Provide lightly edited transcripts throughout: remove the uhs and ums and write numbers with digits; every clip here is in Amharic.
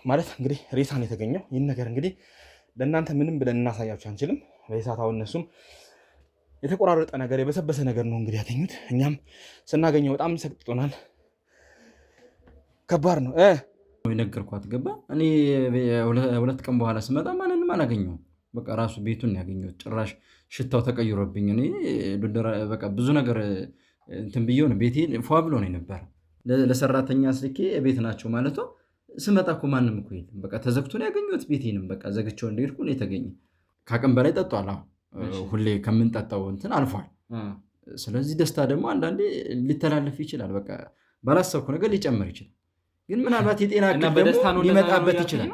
ማለት እንግዲህ ሬሳን የተገኘው ይህን ነገር እንግዲህ ለእናንተ ምንም ብለን እናሳያችሁ አንችልም። በይሳታው እነሱም የተቆራረጠ ነገር የበሰበሰ ነገር ነው እንግዲህ ያገኙት። እኛም ስናገኘው በጣም ሰቅጥጦናል። ከባድ ነው። ነገርኳት ገባ። እኔ 2 ቀን በኋላ ስመጣ ማንንም አላገኘሁም። በቃ ራሱ ቤቱን ያገኘሁት ጭራሽ ሽታው ተቀይሮብኝ እኔ በቃ ብዙ ነገር እንትን ብዬው ነው ቤቴ ፏ ብሎ ነው የነበረ። ለሰራተኛ ስልኬ ቤት ናቸው ማለቷ ስመጣ እኮ ማንም እኮ የለም። በቃ ተዘግቶ ነው ያገኘሁት። ቤቴንም በቃ ዘግቼው እንደሄድኩ ነው የተገኘ። ከአቅም በላይ ጠጧል። ሁሌ ከምንጠጣው እንትን አልፏል። ስለዚህ ደስታ ደግሞ አንዳንዴ ሊተላለፍ ይችላል። በቃ ባላሰብኩ ነገር ሊጨምር ይችላል። ግን ምናልባት የጤና ደግሞ ሊመጣበት ይችላል።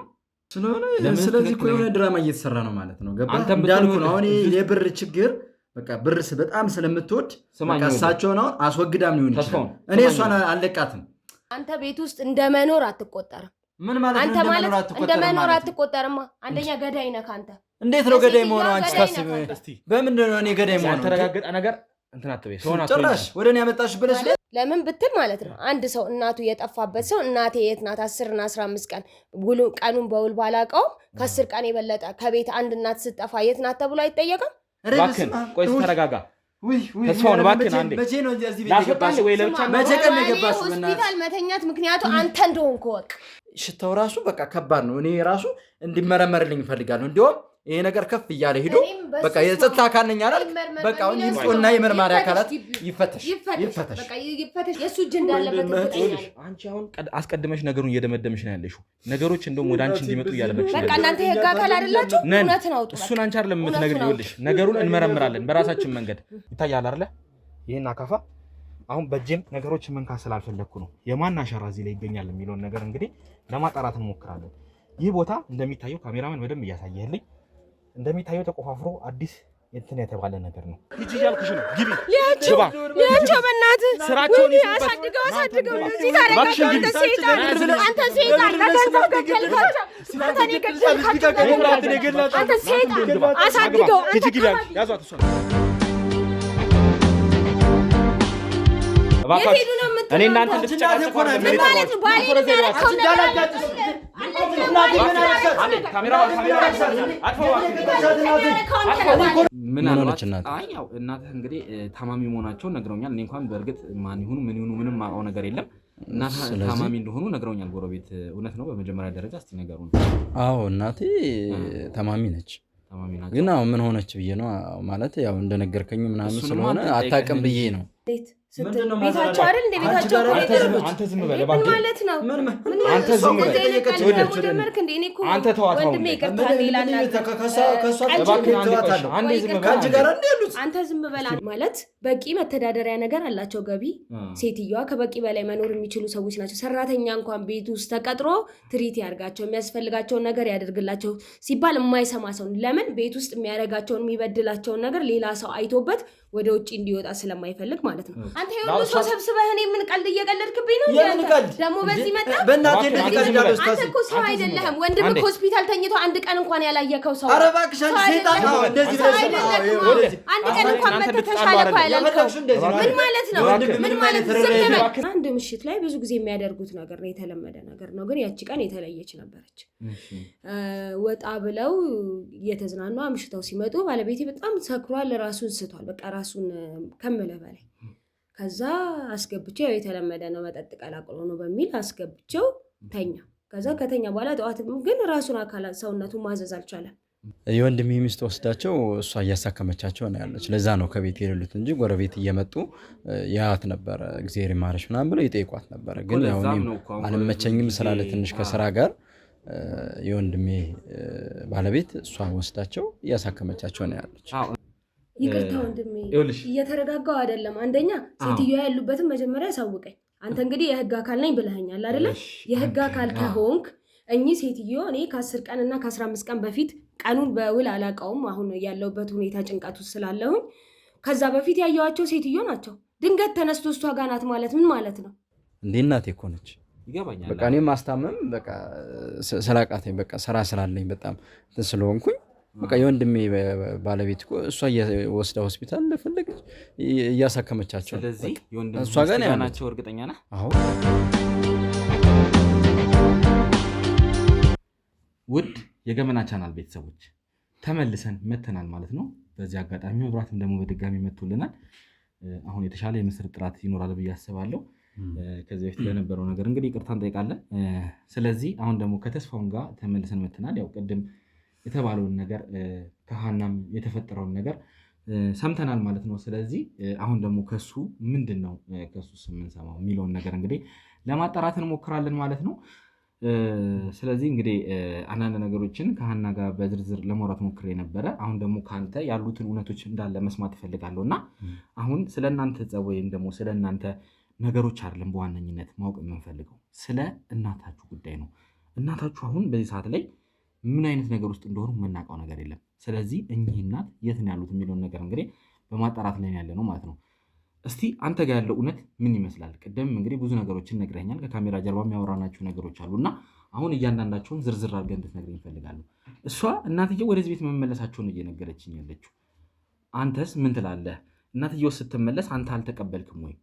ስለዚህ እኮ የሆነ ድራማ እየተሰራ ነው ማለት ነው። ገባ እንዳልኩ ነው። አሁን የብር ችግር በቃ ብር በጣም ስለምትወድ እሳቸውን አሁን አስወግዳም ሊሆን ይችላል። እኔ እሷን አልለቃትም። አንተ ቤት ውስጥ እንደመኖር አትቆጠርም። ምን ማለት ነው? እንደመኖር አትቆጠርም። አንደኛ ገዳይ ነህ አንተ። እንዴት ነው ገዳይ መሆነው? አንቺ ታስብ። በምንድን ነው እኔ ገዳይ መሆነው? ተረጋገጠ ነገር እንትን አትበይ። ጭራሽ ወደ እኔ ያመጣሽ ብለሽ ለምን ብትል ማለት ነው አንድ ሰው እናቱ የጠፋበት ሰው እናቴ የት ናት 10 እና 15 ቀን ቀኑን በውል ባላውቀውም ከ10 ቀን የበለጠ ከቤት አንድ እናት ስትጠፋ የት ናት ተብሎ አይጠየቅም? እባክህን ቆይ ተረጋጋ። ተስፋውን እባክህን አንዴ ላስወጣሽ ወይ ለብቻ መቼ ቀን የገባሽ ሆስፒታል መተኛት ምክንያቱ አንተ እንደሆንክ ወቅ ሽታው ራሱ በቃ ከባድ ነው። እኔ ራሱ እንዲመረመርልኝ እፈልጋለሁ። እንዲያውም ይሄ ነገር ከፍ እያለ ሄዶ በቃ የጸጥታ አካል ነኝ አይደል? በቃ አሁን ይምጡና የመርማሪ አካላት ይፈተሽ በቃ ይፈተሽ የሱ እጅ እንዳለበት ተጠያለሽ። አንቺ አሁን አስቀድመሽ ነገሩን እየደመደምሽ ነው ያለሽው። ነገሮች እንደውም ወደ አንቺ እንዲመጡ እያለበሽ ነው። በቃ እናንተ የህግ አካል አይደላችሁ። እውነትን አውጡ። እሱን አንቺ አይደለም የምትነግሪው። ይኸውልሽ ነገሩን እንመረምራለን በራሳችን መንገድ። ይታያል አይደለ? ይሄን አካፋ አሁን በእጄም ነገሮችን መንካት ስላልፈለኩ ነው የማን አሻራ እዚህ ላይ ይገኛል የሚለውን ነገር እንግዲህ ለማጣራት እንሞክራለን። ይህ ቦታ እንደሚታየው ካሜራማን በደንብ እያሳየህልኝ እንደሚታየው ተቆፋፍሮ አዲስ እንትን የተባለ ነገር ነው። ሂጂ እያልኩሽ ነው። ግቢ ግባ። ያንቺው በእናትህ ስራቸውን አሳድገው እዚህ ታረጋግጠው። አንተ ሴጣን ለገንዘብ ገደልካቸው። አንተ ሴጣን አሳድገው። ሂጂ ግቢ ያዟት። እሷ እኔ እናንተ እንድትጨቃጨቁ ምናልባት እናትህ እንግዲህ ታማሚ መሆናቸውን ነግረውኛል። እኔ እንኳን በእርግጥ ማን ይሁኑ ምን ይሁኑ ምንም ማውቀው ነገር የለም። እናትህ ታማሚ እንደሆኑ ነግረውኛል ጎረቤት። እውነት ነው? በመጀመሪያ ደረጃ እስቲ ነገሩን። አዎ እናቴ ታማሚ ነች። ግን አሁን ምን ሆነች ብዬ ነው ማለት ያው እንደነገርከኝ ምናምን ስለሆነ አታውቅም ብዬ ነው። ቤታቸው አይደል እንደ ቤታቸው አንተ ዝም በል ምን ማለት ነው? አንተ ዝም በል አንተ ተዋት። አንተ ዝም በል ማለት በቂ መተዳደሪያ ነገር አላቸው ገቢ። ሴትዮዋ ከበቂ በላይ መኖር የሚችሉ ሰዎች ናቸው። ሰራተኛ እንኳን ቤት ውስጥ ተቀጥሮ ትሪት ያርጋቸው የሚያስፈልጋቸውን ነገር ያደርግላቸው ሲባል የማይሰማ ሰው ለምን ቤት ውስጥ የሚያደርጋቸውን የሚበድላቸውን ነገር ሌላ ሰው አይቶበት ወደ ውጪ እንዲወጣ ስለማይፈልግ ማለት ነው። አንተ ይሁን ሰው ሰብስበህ እኔ ምን ቀልድ እየቀለድክብኝ ነው? ደግሞ በዚህ መጣ በእናቴ እንደዚህ ቀልዳለሽ። አንተ እኮ ሰው አይደለህም። ወንድምህ ሆስፒታል ተኝቶ አንድ ቀን እንኳን ያላየከው ሰው። ኧረ እባክሽ አንቺ ሴጣን ነው እንደዚህ ብለሽ አንድ ቀን እንኳን መተተሻለ እኮ ያላልከው ምን ማለት ነው? ምን ማለት ነው? አንድ ምሽት ላይ ብዙ ጊዜ የሚያደርጉት ነገር ነው፣ የተለመደ ነገር ነው። ግን ያቺ ቀን የተለየች ነበረች። ወጣ ብለው እየተዝናኑ አምሽተው ሲመጡ ባለቤቴ በጣም ሰክሯል፣ ራሱን ስቷል። በቃ ራሱን ከምለ በላይ ከዛ አስገብቼው ያው የተለመደ ነው መጠጥ ቀላቅሎ ነው በሚል አስገብቼው ተኛ። ከዛ ከተኛ በኋላ ጠዋት ግን ራሱን አካላት ሰውነቱን ማዘዝ አልቻለም። የወንድሜ ሚስት ወስዳቸው እሷ እያሳከመቻቸው ነው ያለች። ለዛ ነው ከቤት የሌሉት እንጂ ጎረቤት እየመጡ ያያት ነበረ። እግዚአብሔር ይማረሽ ምናምን ብለው ይጠይቋት ነበረ። ግን ያው አልመቸኝም ስላለ ትንሽ ከስራ ጋር የወንድሜ ባለቤት እሷ ወስዳቸው እያሳከመቻቸው ነው ያለች። ይቅርታ ወንድሜ እየተረጋጋው አይደለም። አንደኛ ሴትዮዋ ያሉበትን መጀመሪያ ያሳውቀኝ። አንተ እንግዲህ የህግ አካል ነኝ ብለኸኛል አይደለ? የህግ አካል ከሆንክ እኚህ ሴትዮ እኔ ከ10 ቀን እና ከ15 ቀን በፊት ቀኑን በውል አላውቀውም። አሁን ያለውበት ሁኔታ ጭንቀቱ ስላለሁኝ ከዛ በፊት ያየዋቸው ሴትዮ ናቸው። ድንገት ተነስቶ እሷ ጋር ናት ማለት ምን ማለት ነው? እንዴ እናቴ እኮ ነች። ይገባኛል። በቃ እኔ ማስታመም በቃ ስላቃተኝ በቃ ስራ ስላለኝ በጣም ስለሆንኩኝ በቃ የወንድሜ ባለቤት እኮ እሷ ወስዳ ሆስፒታል ፈለገች እያሳከመቻቸው። ስለዚህ የወንድሜ እሷ ጋር ናቸው። እርግጠኛ ነህ? አዎ ውድ የገመና ቻናል ቤተሰቦች ተመልሰን መተናል ማለት ነው። በዚህ አጋጣሚ መብራትም ደግሞ በድጋሚ መጥቶልናል። አሁን የተሻለ የምስር ጥራት ይኖራል ብዬ አስባለሁ። ከዚህ በፊት ለነበረው ነገር እንግዲህ ይቅርታ እንጠይቃለን። ስለዚህ አሁን ደግሞ ከተስፋውን ጋር ተመልሰን መተናል። ያው ቅድም የተባለውን ነገር ከሃናም የተፈጠረውን ነገር ሰምተናል ማለት ነው። ስለዚህ አሁን ደግሞ ከሱ ምንድነው ከሱ የምንሰማው የሚለውን ነገር እንግዲህ ለማጣራት እንሞክራለን ማለት ነው። ስለዚህ እንግዲህ አንዳንድ ነገሮችን ከሃና ጋር በዝርዝር ለማውራት ሞክሬ ነበረ። አሁን ደግሞ ከአንተ ያሉትን እውነቶች እንዳለ መስማት እፈልጋለሁ እና አሁን ስለ እናንተ ጸብ ወይም ደግሞ ስለ እናንተ ነገሮች አይደለም በዋነኝነት ማወቅ የምንፈልገው ስለ እናታችሁ ጉዳይ ነው። እናታችሁ አሁን በዚህ ሰዓት ላይ ምን አይነት ነገር ውስጥ እንደሆኑ የምናውቀው ነገር የለም። ስለዚህ እኚህ እናት የት ነው ያሉት የሚለውን ነገር እንግዲህ በማጣራት ላይ ያለ ነው ማለት ነው። እስቲ አንተ ጋር ያለው እውነት ምን ይመስላል? ቅድም እንግዲህ ብዙ ነገሮችን ነግረኛል። ከካሜራ ጀርባ የሚያወራናቸው ነገሮች አሉና አሁን እያንዳንዳቸውን ዝርዝር አድርገህ እንድትነግረኝ እፈልጋለሁ። እሷ እናትየው ወደዚህ ቤት መመለሳቸውን እየነገረችኝ ያለችው፣ አንተስ ምን ትላለህ? እናትየው ስትመለስ አንተ አልተቀበልክም ወይ?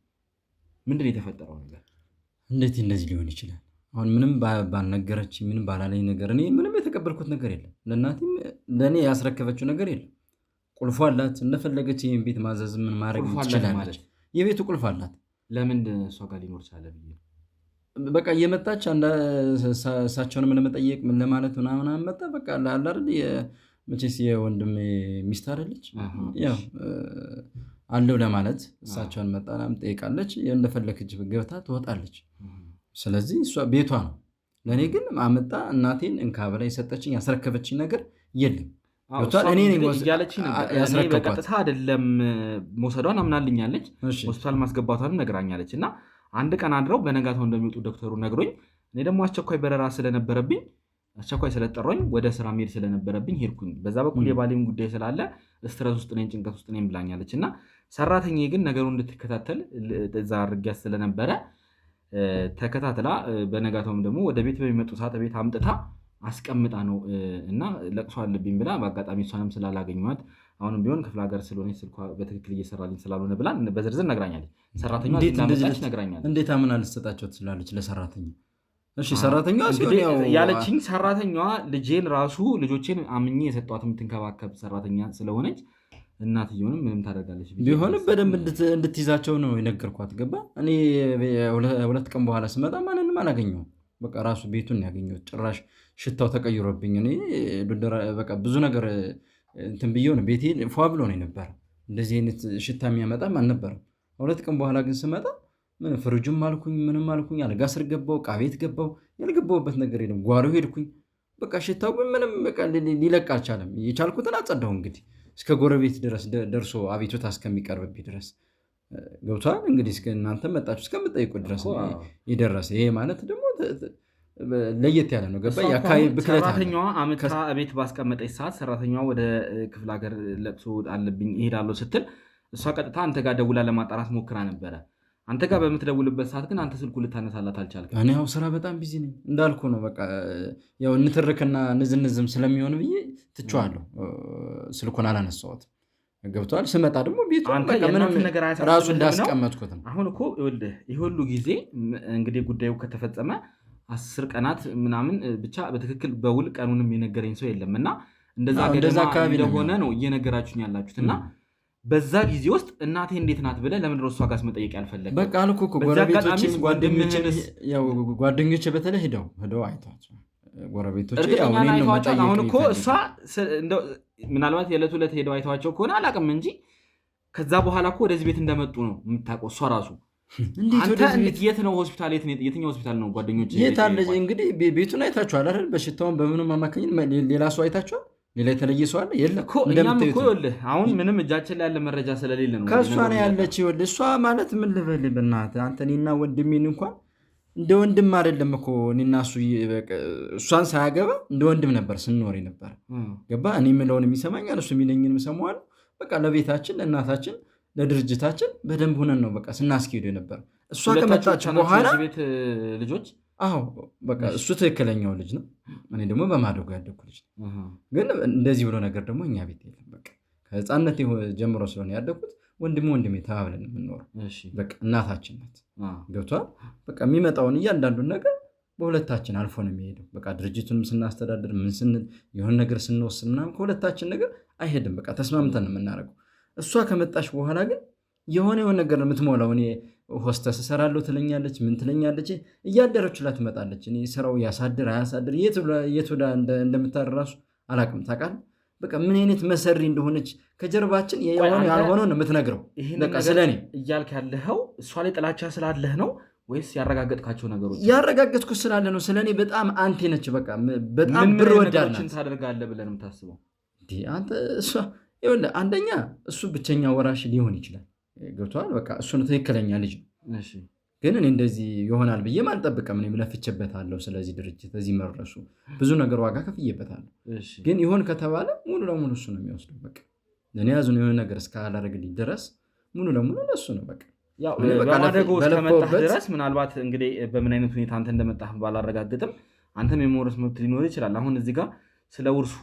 ምንድን ነው የተፈጠረው ነገር? እንዴት እንደዚህ ሊሆን ይችላል? አሁን ምንም ባልነገረች ምንም ባላለኝ ነገር እኔ ምንም የተቀበልኩት ነገር የለም። ለእናቴም ለእኔ ያስረከበችው ነገር የለም። ቁልፏ አላት። እንደፈለገች ይህን ቤት ማዘዝ ምን ማድረግ ትችላለች። የቤቱ ቁልፍ አላት። ለምን እሷ ጋር ሊኖር ቻለ ብዬ በቃ እየመጣች እሳቸውንም ለመጠየቅ ምን ለማለት ምናምን መጣ። በቃ አይደል መቼስ የወንድም ሚስት አይደለች ያው አለው ለማለት እሳቸውን መጣናም ጠይቃለች። እንደፈለገች ገብታ ትወጣለች። ስለዚህ እሷ ቤቷ ነው። ለእኔ ግን አመጣ እናቴን እንካ በላ የሰጠችኝ ያስረከበችኝ ነገር የለም። በቀጥታ አይደለም መውሰዷን አምናልኛለች። ሆስፒታል ማስገባቷንም ነግራኛለች። እና አንድ ቀን አድረው በነጋታው እንደሚወጡ ዶክተሩ ነግሮኝ፣ እኔ ደግሞ አስቸኳይ በረራ ስለነበረብኝ አስቸኳይ ስለጠሮኝ ወደ ስራ መሄድ ስለነበረብኝ ሄድኩኝ። በዛ በኩል የባሌም ጉዳይ ስላለ ስትረስ ውስጥ ነኝ፣ ጭንቀት ውስጥ ነኝ ብላኛለች። እና ሰራተኛዬ ግን ነገሩን እንድትከታተል እዛ አድርጊያት ስለነበረ ተከታትላ በነጋታውም ደግሞ ወደ ቤት በሚመጡ ሰዓት ቤት አምጥታ አስቀምጣ ነው እና ለቅሶ አለብኝ ብላ በአጋጣሚ እሷንም ስላላገኘኋት አሁንም ቢሆን ክፍለ ሀገር ስለሆነች ስልኳ በትክክል እየሰራልኝ ስላልሆነ ብላ በዝርዝር ነግራኛለች። ሰራተኛዋ እንዳመጣች ነግራኛለች። እንዴት አምና ልትሰጣቸው ትችላለች ለሰራተኛ? እሺ ሰራተኛዋ ያለችኝ ሰራተኛዋ ልጆቼን አምኜ የሰጧት የምትንከባከብ ሰራተኛ ስለሆነች እናትየውንም ምንም ታደርጋለች ቢሆንም በደንብ እንድትይዛቸው ነው የነገርኳት። ገባ እኔ 2 ቀን በኋላ ስመጣ ማንንም አላገኘሁም። በቃ ራሱ ቤቱን ያገኘሁት ጭራሽ ሽታው ተቀይሮብኝ እኔ በቃ ብዙ ነገር እንትን ብዬው ነው ቤቴ ፏ ብሎ ነው የነበረ። እንደዚህ አይነት ሽታ የሚያመጣም አልነበረም። 2 ቀን በኋላ ግን ስመጣ ምን ፍርጁም አልኩኝ ምንም አልኩኝ። አልጋ ስር ገባው፣ ዕቃ ቤት ገባው፣ ያልገባውበት ነገር የለም። ጓሮ ሄድኩኝ። በቃ ሽታው ግን ምንም በቃ ሊለቅ አልቻለም። የቻልኩትን አጸዳሁ። እንግዲህ እስከ ጎረቤት ድረስ ደርሶ አቤቱታ እስከሚቀርብብኝ ድረስ ገብቷል። እንግዲህ እናንተ መጣችሁ እስከምጠይቁት ድረስ የደረሰ ይሄ ማለት ደግሞ ለየት ያለ ነው። ገባ የአካባቢ ብክለት ሰራተኛዋ አመታ ቤት ባስቀመጠች ሰዓት ሰራተኛዋ ወደ ክፍለ ሀገር ለቅሶ አለብኝ እሄዳለሁ ስትል እሷ ቀጥታ አንተ ጋር ደውላ ለማጣራት ሞክራ ነበረ። አንተ ጋር በምትደውልበት ሰዓት ግን አንተ ስልኩ ልታነሳላት አልቻልክም። እኔ ያው ስራ በጣም ቢዚ ነኝ እንዳልኩ ነው። በቃ ያው እንትርክና ንዝንዝም ስለሚሆን ብዬ ትቼዋለሁ። ስልኩን አላነሳሁትም። ገብቷል። ስመጣ ደግሞ ቤቱ ራሱ እንዳስቀመጥኩት ነው። አሁን እኮ ይህ ሁሉ ጊዜ እንግዲህ ጉዳዩ ከተፈጸመ 10 ቀናት ምናምን ብቻ በትክክል በውል ቀኑንም የነገረኝ ሰው የለም እና እንደዛ አካባቢ እንደሆነ ነው እየነገራችሁኝ ያላችሁት። እና በዛ ጊዜ ውስጥ እናቴ እንዴት ናት ብለህ ለምንድነው እሷ ጋር መጠየቅ ያልፈለግህ? በቃ አልኩ እኮ ጓደኞቼ በተለይ ሄደው አይተዋቸው ጎረቤቶቼ አሁን እኮ እሷ ምናልባት የዕለት ዕለት ሄደው አይተዋቸው ከሆነ አላውቅም እንጂ ከዛ በኋላ እኮ ወደዚህ ቤት እንደመጡ ነው የምታውቀው እሷ ራሱ። የት ነው ሆስፒታል? የትኛው ሆስፒታል ነው ጓደኞች? እንግዲህ ቤቱን አይታችኋል አይደል? በሽታውን በምንም አማካኝነት ሌላ ሰው አይታችኋል? ሌላ የተለየ ሰው አለ? የለም። አሁን ምንም እጃችን ላይ ያለ መረጃ ስለሌለ ነው ከእሷ ነው ያለች። እሷ ማለት ምን ልበል በእናትህ አንተ እኔና ወንድሜን እንኳን እንደ ወንድም አይደለም እኮ እኔና እሷን ሳያገባ እንደ ወንድም ነበር ስንኖር ነበር። ገባ እኔ የምለውን የሚሰማኛል፣ እሱ የሚለኝን ሰማዋል። በቃ ለቤታችን ለእናታችን ለድርጅታችን በደንብ ሆነን ነው በቃ ስናስኬዱ ነበር። እሷ ከመጣች በኋላ ቤት ልጆች በቃ እሱ ትክክለኛው ልጅ ነው። እኔ ደግሞ በማደጎ ያደኩ ልጅ ነው። ግን እንደዚህ ብሎ ነገር ደግሞ እኛ ቤት የለም። በቃ ከህፃነት ጀምሮ ስለሆነ ያደኩት ወንድሜ ተባብለን የምንኖረው በቃ እናታችን ናት። ገብቷል። በቃ የሚመጣውን እያንዳንዱን ነገር በሁለታችን አልፎ ነው የሚሄደው። በቃ ድርጅቱንም ስናስተዳድር ምን ስንል የሆነ ነገር ስንወስን ምናምን ከሁለታችን ነገር አይሄድም። በቃ ተስማምተን ነው የምናደርገው። እሷ ከመጣች በኋላ ግን የሆነ ነገር ነው የምትሞላው። እኔ ሆስተስ እሰራለሁ ትለኛለች፣ ምን ትለኛለች፣ እያደረች ላይ ትመጣለች። እኔ ስራው ያሳድር አያሳድር የት ወዳ እንደምታደር ራሱ አላውቅም። ታውቃለህ በቃ ምን አይነት መሰሪ እንደሆነች ከጀርባችን የሆነ ያልሆነው ነው የምትነግረው። በቃ ስለኔ እያልክ ያለኸው እሷ ላይ ጥላቻ ስላለህ ነው ወይስ ያረጋገጥካቸው ነገሮች? ያረጋገጥኩ ስላለ ነው። ስለኔ በጣም አንቴ ነች። በቃ በጣም ብር ወዳድና ታደርጋለህ ብለህ ነው የምታስበው? አንተ እሷ ይኸውልህ፣ አንደኛ እሱ ብቸኛ ወራሽ ሊሆን ይችላል። ገብቶሃል? በቃ እሱ ነው ትክክለኛ ልጅ ነው። እሺ ግን እኔ እንደዚህ ይሆናል ብዬም አልጠብቅም። እኔም ለፍቼበታለሁ። ስለዚህ ድርጅት እዚህ መድረሱ ብዙ ነገር ዋጋ ከፍዬበታለሁ። ግን ይሆን ከተባለ ሙሉ ለሙሉ እሱ ነው የሚወስደው። በቃ ለእኔ ያዙን የሆነ ነገር እስካላደረግልኝ ድረስ ሙሉ ለሙሉ ለእሱ ነው። በቃ በማደጎ እስከመጣህ ድረስ ምናልባት እንግዲህ በምን አይነት ሁኔታ አንተ እንደመጣህ ባላረጋግጥም አንተም የመውረስ መብት ሊኖር ይችላል። አሁን እዚህ ጋር ስለ ውርሱ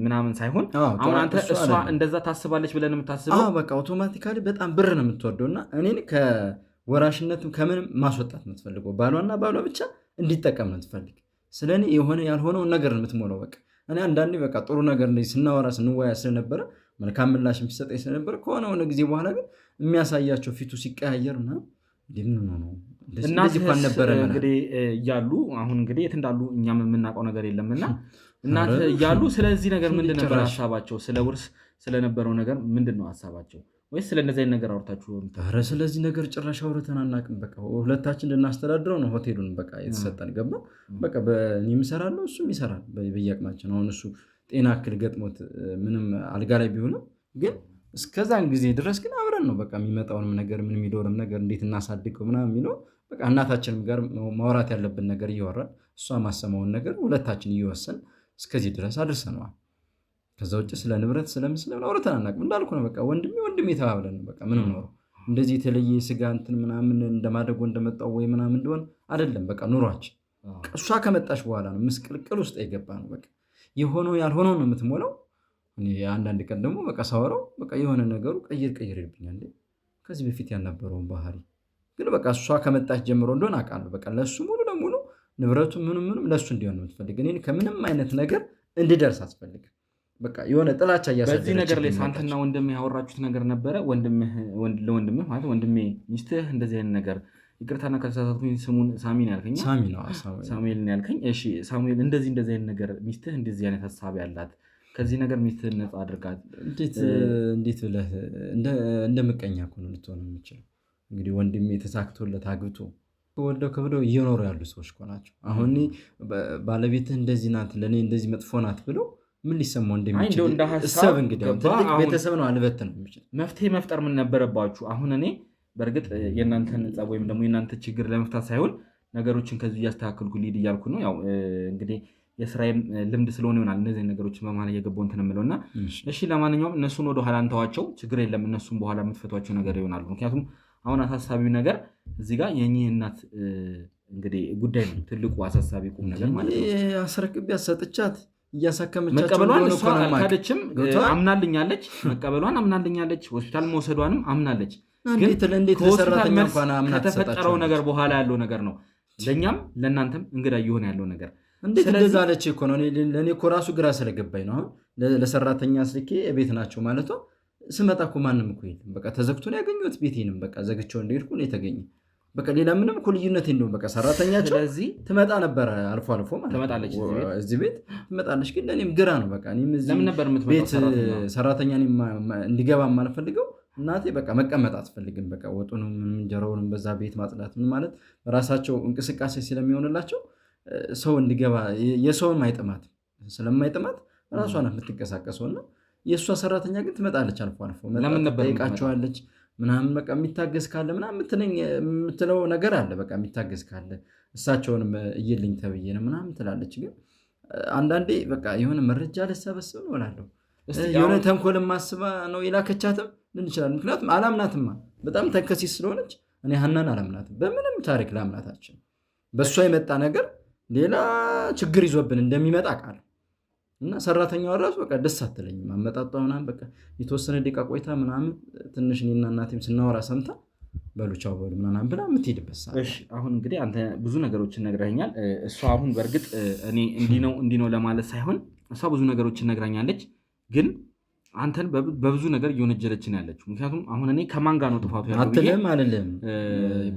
ምናምን ሳይሆን አሁን አንተ እሷ እንደዛ ታስባለች ብለን የምታስበው በቃ አውቶማቲካሊ በጣም ብር ነው የምትወደው እና እኔን ከወራሽነትም ከምንም ማስወጣት የምትፈልገው ባሏና ባሏ ብቻ እንዲጠቀም ነው ትፈልግ። ስለኔ የሆነ ያልሆነውን ነገር የምትሞላው በቃ እኔ አንዳንዴ በቃ ጥሩ ነገር እንደዚህ ስናወራ ስንወያ ስለነበረ መልካም ምላሽ የሚሰጠኝ ስለነበረ ከሆነ ጊዜ በኋላ ግን የሚያሳያቸው ፊቱ ሲቀያየር እና እንደዚህ እንኳን ነበረ እንግዲህ እያሉ አሁን እንግዲህ የት እንዳሉ እኛም የምናውቀው ነገር የለምና እናት እያሉ ስለዚህ ነገር ምንድን ነበር ሀሳባቸው? ስለ ውርስ ስለነበረው ነገር ምንድን ነው ሀሳባቸው? ወይስ ስለ እንደዚህ ነገር አውርታችሁ? ኧረ ስለዚህ ነገር ጭራሽ አውርተን አናውቅም። በቃ ሁለታችን ልናስተዳድረው ነው ሆቴሉን በቃ የተሰጠን ገባ። በቃ እኔም እሰራለሁ እሱም ይሰራል በየአቅማችን። አሁን እሱ ጤና እክል ገጥሞት ምንም አልጋ ላይ ቢሆንም ግን እስከዛን ጊዜ ድረስ ግን አብረን ነው በቃ የሚመጣውንም ነገር ምን የሚለውንም ነገር እንዴት እናሳድገው ምናምን የሚለው በቃ እናታችንም ጋር ማውራት ያለብን ነገር እያወራን እሷ ማሰማውን ነገር ሁለታችን እየወሰን እስከዚህ ድረስ አድርሰነዋል። ከዛ ውጭ ስለ ንብረት ስለምን አውርተን አናውቅም። እንዳልኩ ነው በቃ ወንድሜ ተባብለን ነው በቃ ምንም ኖረው እንደዚህ የተለየ ስጋ እንትን ምናምን እንደማደጎ እንደመጣው ወይ ምናምን እንደሆነ አይደለም። በቃ ኑሯችን እሷ ከመጣች በኋላ ነው ምስቅልቅል ውስጥ የገባ ነው። በቃ የሆነው ያልሆነው ነው የምትሞላው። አንዳንድ ቀን ደግሞ በቃ ሳወራው በቃ የሆነ ነገሩ ቀይር ይልብኛል ከዚህ በፊት ያልነበረውን ባህሪ። ግን በቃ እሷ ከመጣች ጀምሮ እንደሆነ አውቃለሁ። በቃ ለሱ ሙሉ ለሙሉ ንብረቱ ምንም ለሱ እንዲሆን ነው የምትፈልግ። እኔ ከምንም አይነት ነገር እንድደርስ አትፈልግም። በቃ የሆነ ጥላቻ እያሰደረች በዚህ ነገር ላይ ሳንተና ወንድምህ ያወራችሁት ነገር ነበረ? ለወንድምህ ማለት ወንድሜ ሚስትህ እንደዚህ አይነት ነገር ይቅርታና ከተሳሳትኩኝ ስሙን ሳሚን ያልከኝ ሳሙኤል ያልከኝ። እሺ ሳሙኤል እንደዚህ አይነት ነገር ሚስትህ እንደዚህ አይነት ሀሳብ ያላት ከዚህ ነገር ሚስትህን ነፃ አድርጋት እንዴት ብለህ እንደምቀኛ እኮ ነው ልትሆን የምችለው። እንግዲህ ወንድሜ ተሳክቶለት አግብቶ ወልደው ከብደው እየኖሩ ያሉ ሰዎች እኮ ናቸው። አሁን ባለቤትህ እንደዚህ ናት ለእኔ እንደዚህ መጥፎ ናት ብለው ምን ሊሰማው እንደሚችል እሰብ። እንግዲህ ትልቅ ቤተሰብ ነው አልበት ነው የሚችል መፍትሄ መፍጠር ምን ነበረባችሁ? አሁን እኔ በእርግጥ የእናንተን ጸብ ወይም ደግሞ የእናንተ ችግር ለመፍታት ሳይሆን ነገሮችን ከዚህ እያስተካከልኩ ሊድ እያልኩ ነው። ያው እንግዲህ የስራዬም ልምድ ስለሆነ ይሆናል እነዚህ ነገሮችን በመሀል እየገባሁ እንትን የምለውና እሺ፣ ለማንኛውም እነሱን ወደኋላ እንተዋቸው፣ ችግር የለም። እነሱም በኋላ የምትፈቷቸው ነገር ይሆናሉ። ምክንያቱም አሁን አሳሳቢው ነገር እዚህ ጋር የእኚህ እናት እንግዲህ ጉዳይ ነው ትልቁ አሳሳቢ ቁም ነገር ማለት ነው። አስረክቢያት ሰጥቻት እያሳከመቻቸው መቀበሏን እሷ አልካደችም፣ አምናልኛለች። መቀበሏን አምናልኛለች፣ ሆስፒታል መውሰዷንም አምናለች። ግን ከሆስፒታል መልስ ከተፈጠረው ነገር በኋላ ያለው ነገር ነው ለእኛም ለእናንተም እንግዳ እየሆነ ያለው ነገር። እንዴት እንደዛ አለች እኮ ነው። ለእኔ እኮ ራሱ ግራ ስለገባኝ ነው። አሁን ለሰራተኛ ስልኬ ቤት ናቸው ማለቷ ስመጣ እኮ ማንም እኮ የለም። በቃ ተዘግቶ ነው ያገኘሁት ቤቴንም በቃ ዘግቼው እንደሄድኩ ነው የተገኘ። በቃ ሌላ ምንም እኮ ልዩነት የለውም። በቃ ሰራተኛቸው ስለዚህ ትመጣ ነበረ አልፎ ማለት ትመጣለች፣ እዚህ ቤት ትመጣለች። ግን ለእኔም ግራ ነው በቃ ለምን ነበር ቤት ሰራተኛ እንዲገባ የማልፈልገው። እናቴ በቃ መቀመጥ አትፈልግም። በቃ ወጡንም እንጀራውንም በዛ ቤት ማጽዳት ምን ማለት በራሳቸው እንቅስቃሴ ስለሚሆንላቸው ሰው እንዲገባ የሰውን አይጥማት ስለማይጥማት ራሷ ናት የምትንቀሳቀሰው። እና የእሷ ሰራተኛ ግን ትመጣለች አልፎ ጠይቃቸዋለች ምናምን በቃ የሚታገዝ ካለ ምናምን የምትለው ነገር አለ። በቃ የሚታገዝ ካለ እሳቸውንም እይልኝ ተብዬ ነው ምናምን ትላለች። ግን አንዳንዴ በቃ የሆነ መረጃ ልሰበስብ ነው እላለሁ። የሆነ ተንኮል ማስባ ነው የላከቻትም ልንችላል። ምክንያቱም አላምናትማ በጣም ተንከሲስ ስለሆነች እኔ ሀናን አላምናትም በምንም ታሪክ ላምናታችን። በእሷ የመጣ ነገር ሌላ ችግር ይዞብን እንደሚመጣ ቃል እና ሰራተኛዋ ራሱ በቃ ደስ አትለኝም። አመጣጧ ምናምን በቃ የተወሰነ ደቂቃ ቆይታ ምናምን ትንሽ እኔና እናቴም ስናወራ ሰምታ በሉቻው በሉ ምናምን ብላ የምትሄድበት ሰዓት። እሺ አሁን እንግዲህ አንተ ብዙ ነገሮችን ነግረኸኛል። እሷ አሁን በእርግጥ እኔ እንዲህ ነው ለማለት ሳይሆን እሷ ብዙ ነገሮችን ነግራኛለች፣ ግን አንተን በብዙ ነገር እየወነጀለችን ያለችው። ምክንያቱም አሁን እኔ ከማን ጋር ነው ጥፋቱ ያለው አትልም አይደለም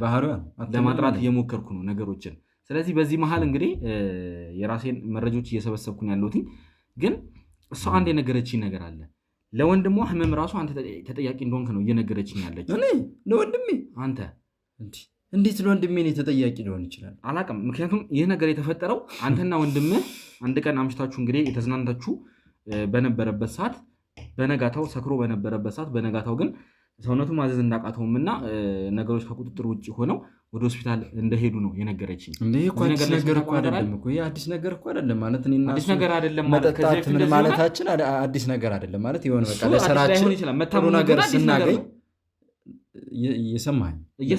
ባህሪዋ ለማጥራት እየሞከርኩ ነው ነገሮችን። ስለዚህ በዚህ መሀል እንግዲህ የራሴን መረጃዎች እየሰበሰብኩ ነው ያለሁት። ግን እሷ አንድ የነገረችኝ ነገር አለ። ለወንድሟ ህመም ራሱ አንተ ተጠያቂ እንደሆንክ ነው እየነገረችኝ ያለችው። እኔ ለወንድሜ አንተ እንዴት ለወንድሜ እኔ ተጠያቂ ሊሆን ይችላል? አላውቅም። ምክንያቱም ይህ ነገር የተፈጠረው አንተና ወንድምህ አንድ ቀን አምሽታችሁ እንግዲህ የተዝናንታችሁ በነበረበት ሰዓት፣ በነጋታው ሰክሮ በነበረበት ሰዓት፣ በነጋታው ግን ሰውነቱ ማዘዝ እንዳቃተውም እና ነገሮች ከቁጥጥር ውጭ ሆነው ወደ ሆስፒታል እንደሄዱ ነው የነገረችኝ። አዲስ ነገር እኮ አይደለም እኮ አዲስ ነገር እኮ አይደለም ማለት እኔና አዲስ ነገር አይደለም ማለት መጠጣት ምን ማለታችን አዲስ ነገር አይደለም ማለት የሆነ በቃ ለስራችን ጥሩ ነገር ስናገኝ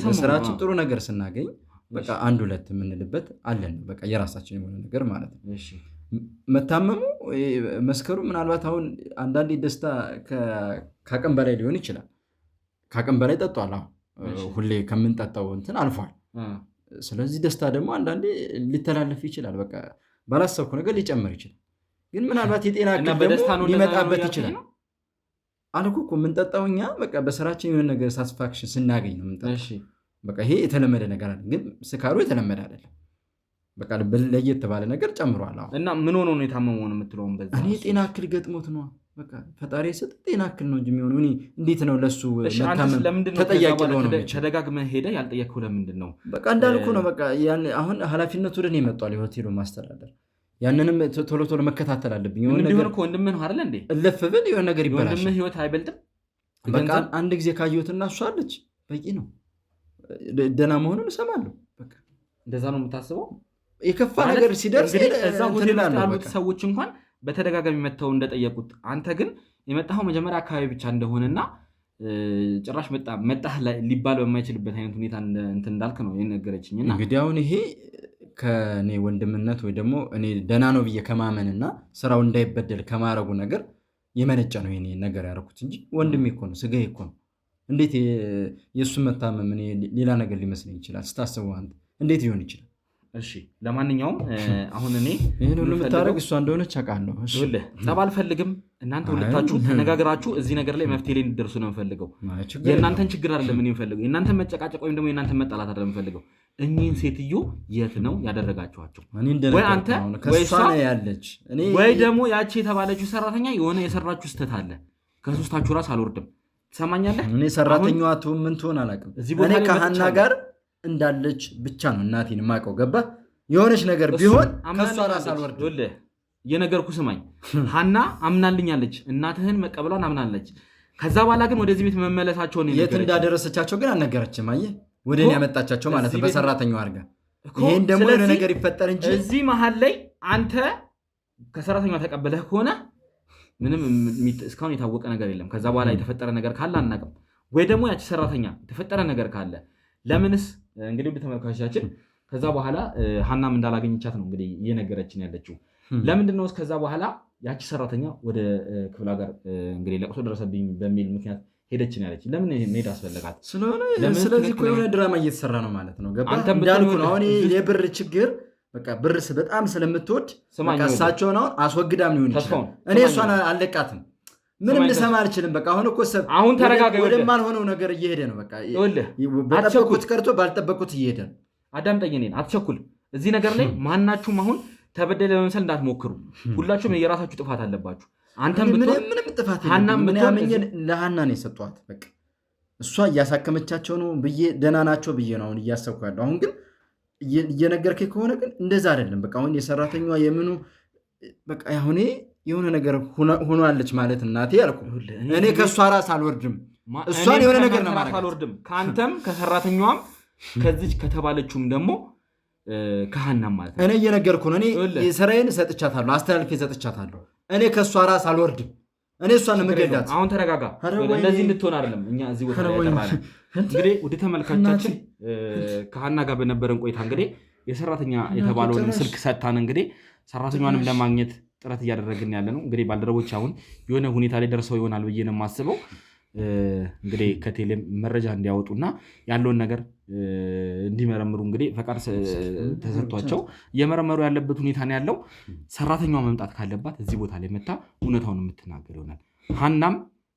ለስራችን ጥሩ ነገር ስናገኝ በቃ አንድ ሁለት የምንልበት አለን በቃ የራሳችን የሆነ ነገር ማለት ነው። እሺ መታመሙ መስከሩ ምናልባት አሁን አንዳንዴ ደስታ ከአቅም በላይ ሊሆን ይችላል። ከአቅም በላይ ጠጧል። ሁሌ ከምንጠጣው እንትን አልፏል። ስለዚህ ደስታ ደግሞ አንዳንዴ ሊተላለፍ ይችላል። በቃ ባላሰብኩ ነገር ሊጨምር ይችላል። ግን ምናልባት የጤና እክል ደግሞ ሊመጣበት ይችላል። አልኩ እኮ የምንጠጣው እኛ በቃ በስራችን የሆነ ነገር ሳትስፋክሽን ስናገኝ ነው የምንጠጣው። በቃ ይሄ የተለመደ ነገር አይደለም። ግን ስካሩ የተለመደ አይደለም። በቃ ለየት ባለ ነገር ጨምሯል። እና ምን ሆኖ ነው የታመመው ነው የምትለውም? በዛ እኔ ጤና እክል ገጥሞት ነው በቃ ፈጣሪ የሰጠ ጤና እክል ነው እንጂ የሚሆነው እኔ እንዴት ነው ለሱ መታመም ተጠያቂ ነው? ተደጋግመህ ሄደህ ያልጠየቅኩህ ለምንድን ነው? በቃ እንዳልኩ ነው በቃ አሁን ኃላፊነቱ ወደ እኔ መጥቷል። የሆቴሉ ማስተዳደር ያንንም ቶሎ ቶሎ መከታተል አለብኝ። የሆነ ነገር እኮ ወንድምህ ነው አይደል እንዴ? እልፍ ብል የሆነ ነገር ይበላሽ። ወንድምህ ህይወት አይበልጥም? በቃ አንድ ጊዜ ካየሁትና እሷ አለች በቂ ነው። ደህና መሆኑን እሰማለሁ። በቃ እንደዛ ነው የምታስበው? የከፋ ነገር ሲደርስ እዛ ሆቴል ያሉት ሰዎች እንኳን በተደጋጋሚ መጥተው እንደጠየቁት፣ አንተ ግን የመጣኸው መጀመሪያ አካባቢ ብቻ እንደሆነና ጭራሽ መጣህ ሊባል በማይችልበት አይነት ሁኔታ እንትን እንዳልክ ነው የነገረችኝና እንግዲህ አሁን ይሄ ከእኔ ወንድምነት ወይ ደግሞ እኔ ደህና ነው ብዬ ከማመንና ስራው እንዳይበደል ከማረጉ ነገር የመነጨ ነው ይሄ ነገር ያደረኩት እንጂ ወንድሜ እኮ ነው፣ ስጋዬ እኮ ነው። እንዴት የእሱን መታመም እኔ ሌላ ነገር ሊመስለኝ ይችላል? ስታስበው አንተ እንዴት ሊሆን ይችላል? እሺ ለማንኛውም አሁን እኔ ይሄን ሁሉ የምታደርግ እሷ እንደሆነች አውቃለሁ። እሺ ጠብ አልፈልግም። እናንተ ሁለታችሁ ተነጋግራችሁ እዚህ ነገር ላይ መፍትሄ ላይ እንድትደርሱ ነው የምፈልገው። የእናንተን ችግር አይደለም እኔ የምፈልገው፣ የእናንተን መጨቃጨቅ ወይም ደግሞ የእናንተን መጣላት አይደለም የምፈልገው። እኚህን ሴትዮ የት ነው ያደረጋችኋቸው? ወይ አንተ ወይ እሷ ያለች ወይ ደግሞ ያቺ የተባለችው ሰራተኛ የሆነ የሰራችሁ ስህተት አለ። ከሶስታችሁ ራስ አልወርድም። ትሰማኛለህ? እኔ ሰራተኛዋ ምን ትሆን አላውቅም። እኔ ከሀና ጋር እንዳለች ብቻ ነው እናቴን የማውቀው። ገባ? የሆነች ነገር ቢሆን ከሷ ራስ አልወርድም። የነገርኩህ ስማኝ፣ ሀና አምናልኛለች፣ እናትህን መቀበሏን አምናለች። ከዛ በኋላ ግን ወደዚህ ቤት መመለሳቸውን የት እንዳደረሰቻቸው ግን አልነገረችም። አየህ፣ ወደ እኔ ያመጣቻቸው ማለት ነው በሰራተኛው አድርጋ። ይሄን ደግሞ የሆነ ነገር ይፈጠር እንጂ እዚህ መሀል ላይ አንተ ከሰራተኛዋ ተቀበለህ ከሆነ ምንም እስካሁን የታወቀ ነገር የለም። ከዛ በኋላ የተፈጠረ ነገር ካለ አናውቅም። ወይ ደግሞ ያቺ ሰራተኛ የተፈጠረ ነገር ካለ ለምንስ እንግዲህ ወደ ተመልካቾቻችን ከዛ በኋላ ሀናም እንዳላገኘቻት ነው እንግዲህ እየነገረችን ያለችው። ለምንድን ነው ከዛ በኋላ ያቺ ሰራተኛ ወደ ክፍለ ሀገር እንግዲህ ለቅሶ ደረሰብኝ በሚል ምክንያት ሄደችን ያለች? ለምን መሄድ አስፈለጋት? ስለዚህ እኮ የሆነ ድራማ እየተሰራ ነው ማለት ነው። ገባ? እንዳልኩ ነው አሁን የብር ችግር በቃ ብር በጣም ስለምትወድ እሳቸውን አሁን አስወግዳም ሊሆን ይችላል። እኔ እሷን አልለቃትም። ምንም ልሰማ አልችልም። በቃ አሁን እኮ አሁን ተረጋጋ። ወደማልሆነው ነገር እየሄደ ነው። በቃ በጠበቁት ቀርቶ ባልጠበቁት እየሄደ ነው። አዳምጠኝ፣ እኔን አትቸኩል። እዚህ ነገር ላይ ማናችሁም አሁን ተበደለ ለመምሰል እንዳትሞክሩ። ሁላችሁም የራሳችሁ ጥፋት አለባችሁ። አንተም ምንም ጥፋት ለሀና ነው የሰጧት። በቃ እሷ እያሳከመቻቸው ነው ብዬ ደህና ናቸው ብዬ ነው አሁን እያሰብኩ ያለው። አሁን ግን እየነገርከኝ ከሆነ ግን እንደዛ አይደለም። በቃ አሁን የሰራተኛዋ የምኑ በቃ አሁን የሆነ ነገር ሆኗለች ማለት እናቴ ያልኩ እኔ ከእሷ ራስ አልወርድም። እሷን የሆነ ነገር ነው ማለት አልወርድም። ከአንተም ከሰራተኛዋም ከዚች ከተባለችውም ደግሞ ከሀናም ማለት ነው። እኔ እየነገርኩ ነው። እኔ ስራዬን ሰጥቻታለሁ፣ አስተላልፌ ሰጥቻታለሁ። እኔ ከእሷ ራስ አልወርድም። እኔ እሷን የምገዳት። አሁን ተረጋጋ። እንደዚህ እንድትሆን አይደለም እኛ እዚህ ቦታ ላይ ያጠራለን። እንግዲህ ወደ ተመልካቻችን ከሀና ጋር በነበረን ቆይታ እንግዲህ የሰራተኛ የተባለውን ስልክ ሰጥታን እንግዲህ ሰራተኛዋንም ለማግኘት ጥረት እያደረግን ያለ ነው። እንግዲህ ባልደረቦች አሁን የሆነ ሁኔታ ላይ ደርሰው ይሆናል ብዬ ነው የማስበው። እንግዲህ ከቴሌም መረጃ እንዲያወጡና ያለውን ነገር እንዲመረምሩ እንግዲህ ፈቃድ ተሰጥቷቸው እየመረመሩ ያለበት ሁኔታ ነው ያለው። ሰራተኛዋ መምጣት ካለባት እዚህ ቦታ ላይ መታ እውነታውን የምትናገር ይሆናል። ሀናም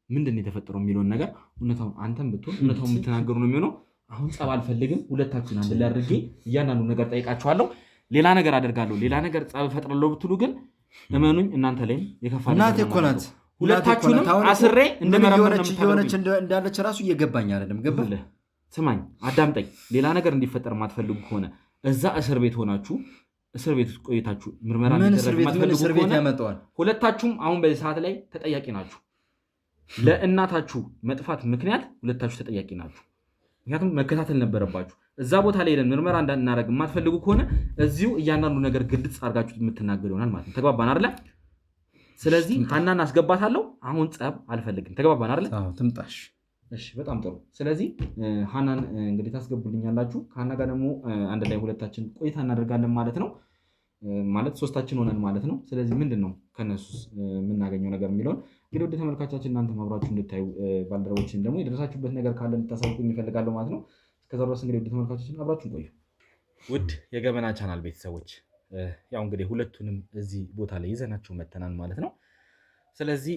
ምንድን ነው የተፈጠረው የሚለውን ነገር እውነታውን አንተም ብትሆን እውነታውን የምትናገሩ ነው የሚሆነው። አሁን ጸብ አልፈልግም፣ ሁለታችሁን አንድ ላይ አድርጌ እያንዳንዱ ነገር ጠይቃችኋለሁ። ሌላ ነገር አደርጋለሁ፣ ሌላ ነገር ጸብ ፈጥራለሁ ብትሉ ግን እመኑኝ እናንተ ላይም የከፋ እናቴ እኮ ናት። ሁለታችሁንም አስሬ እንደመረመር ነው የሆነች እንዳለች ራሱ እየገባኝ አይደለም። ገባህ? ስማኝ፣ አዳምጠኝ። ሌላ ነገር እንዲፈጠር ማትፈልጉ ከሆነ እዛ እስር ቤት ሆናችሁ እስር ቤት ውስጥ ቆይታችሁ ምርመራ እንዲደረግ ማትፈልጉ ከሆነ ሁለታችሁም አሁን በዚህ ሰዓት ላይ ተጠያቂ ናችሁ። ለእናታችሁ መጥፋት ምክንያት ሁለታችሁ ተጠያቂ ናችሁ። ምክንያቱም መከታተል ነበረባችሁ። እዛ ቦታ ላይ ሄደን ምርመራ እንዳናደርግ የማትፈልጉ ከሆነ እዚሁ እያንዳንዱ ነገር ግልጽ አድርጋችሁ የምትናገር ይሆናል ማለት ነው። ተግባባን አይደለ? ስለዚህ ሀናን አስገባታለሁ። አሁን ጸብ አልፈልግም። ተግባባን አይደለ? ትምጣሽ። እሺ፣ በጣም ጥሩ። ስለዚህ ሀናን እንግዲህ ታስገቡልኛላችሁ። ከሀና ጋር ደግሞ አንድ ላይ ሁለታችን ቆይታ እናደርጋለን ማለት ነው። ማለት ሶስታችን ሆነን ማለት ነው። ስለዚህ ምንድን ነው ከነሱ የምናገኘው ነገር የሚለውን እንግዲህ ወደ ተመልካቻችን እናንተ አብራችሁ እንድታዩ ባልደረቦችን ደግሞ የደረሳችሁበት ነገር ካለ እንድታሳውቁኝ ይፈልጋለሁ ማለት ነው። እስከዛ ድረስ እንግዲህ ወደ ተመልካቻችን አብራችሁ ቆዩ። ውድ የገመና ቻናል ቤተሰቦች ያው እንግዲህ ሁለቱንም እዚህ ቦታ ላይ ይዘናቸው መተናል ማለት ነው። ስለዚህ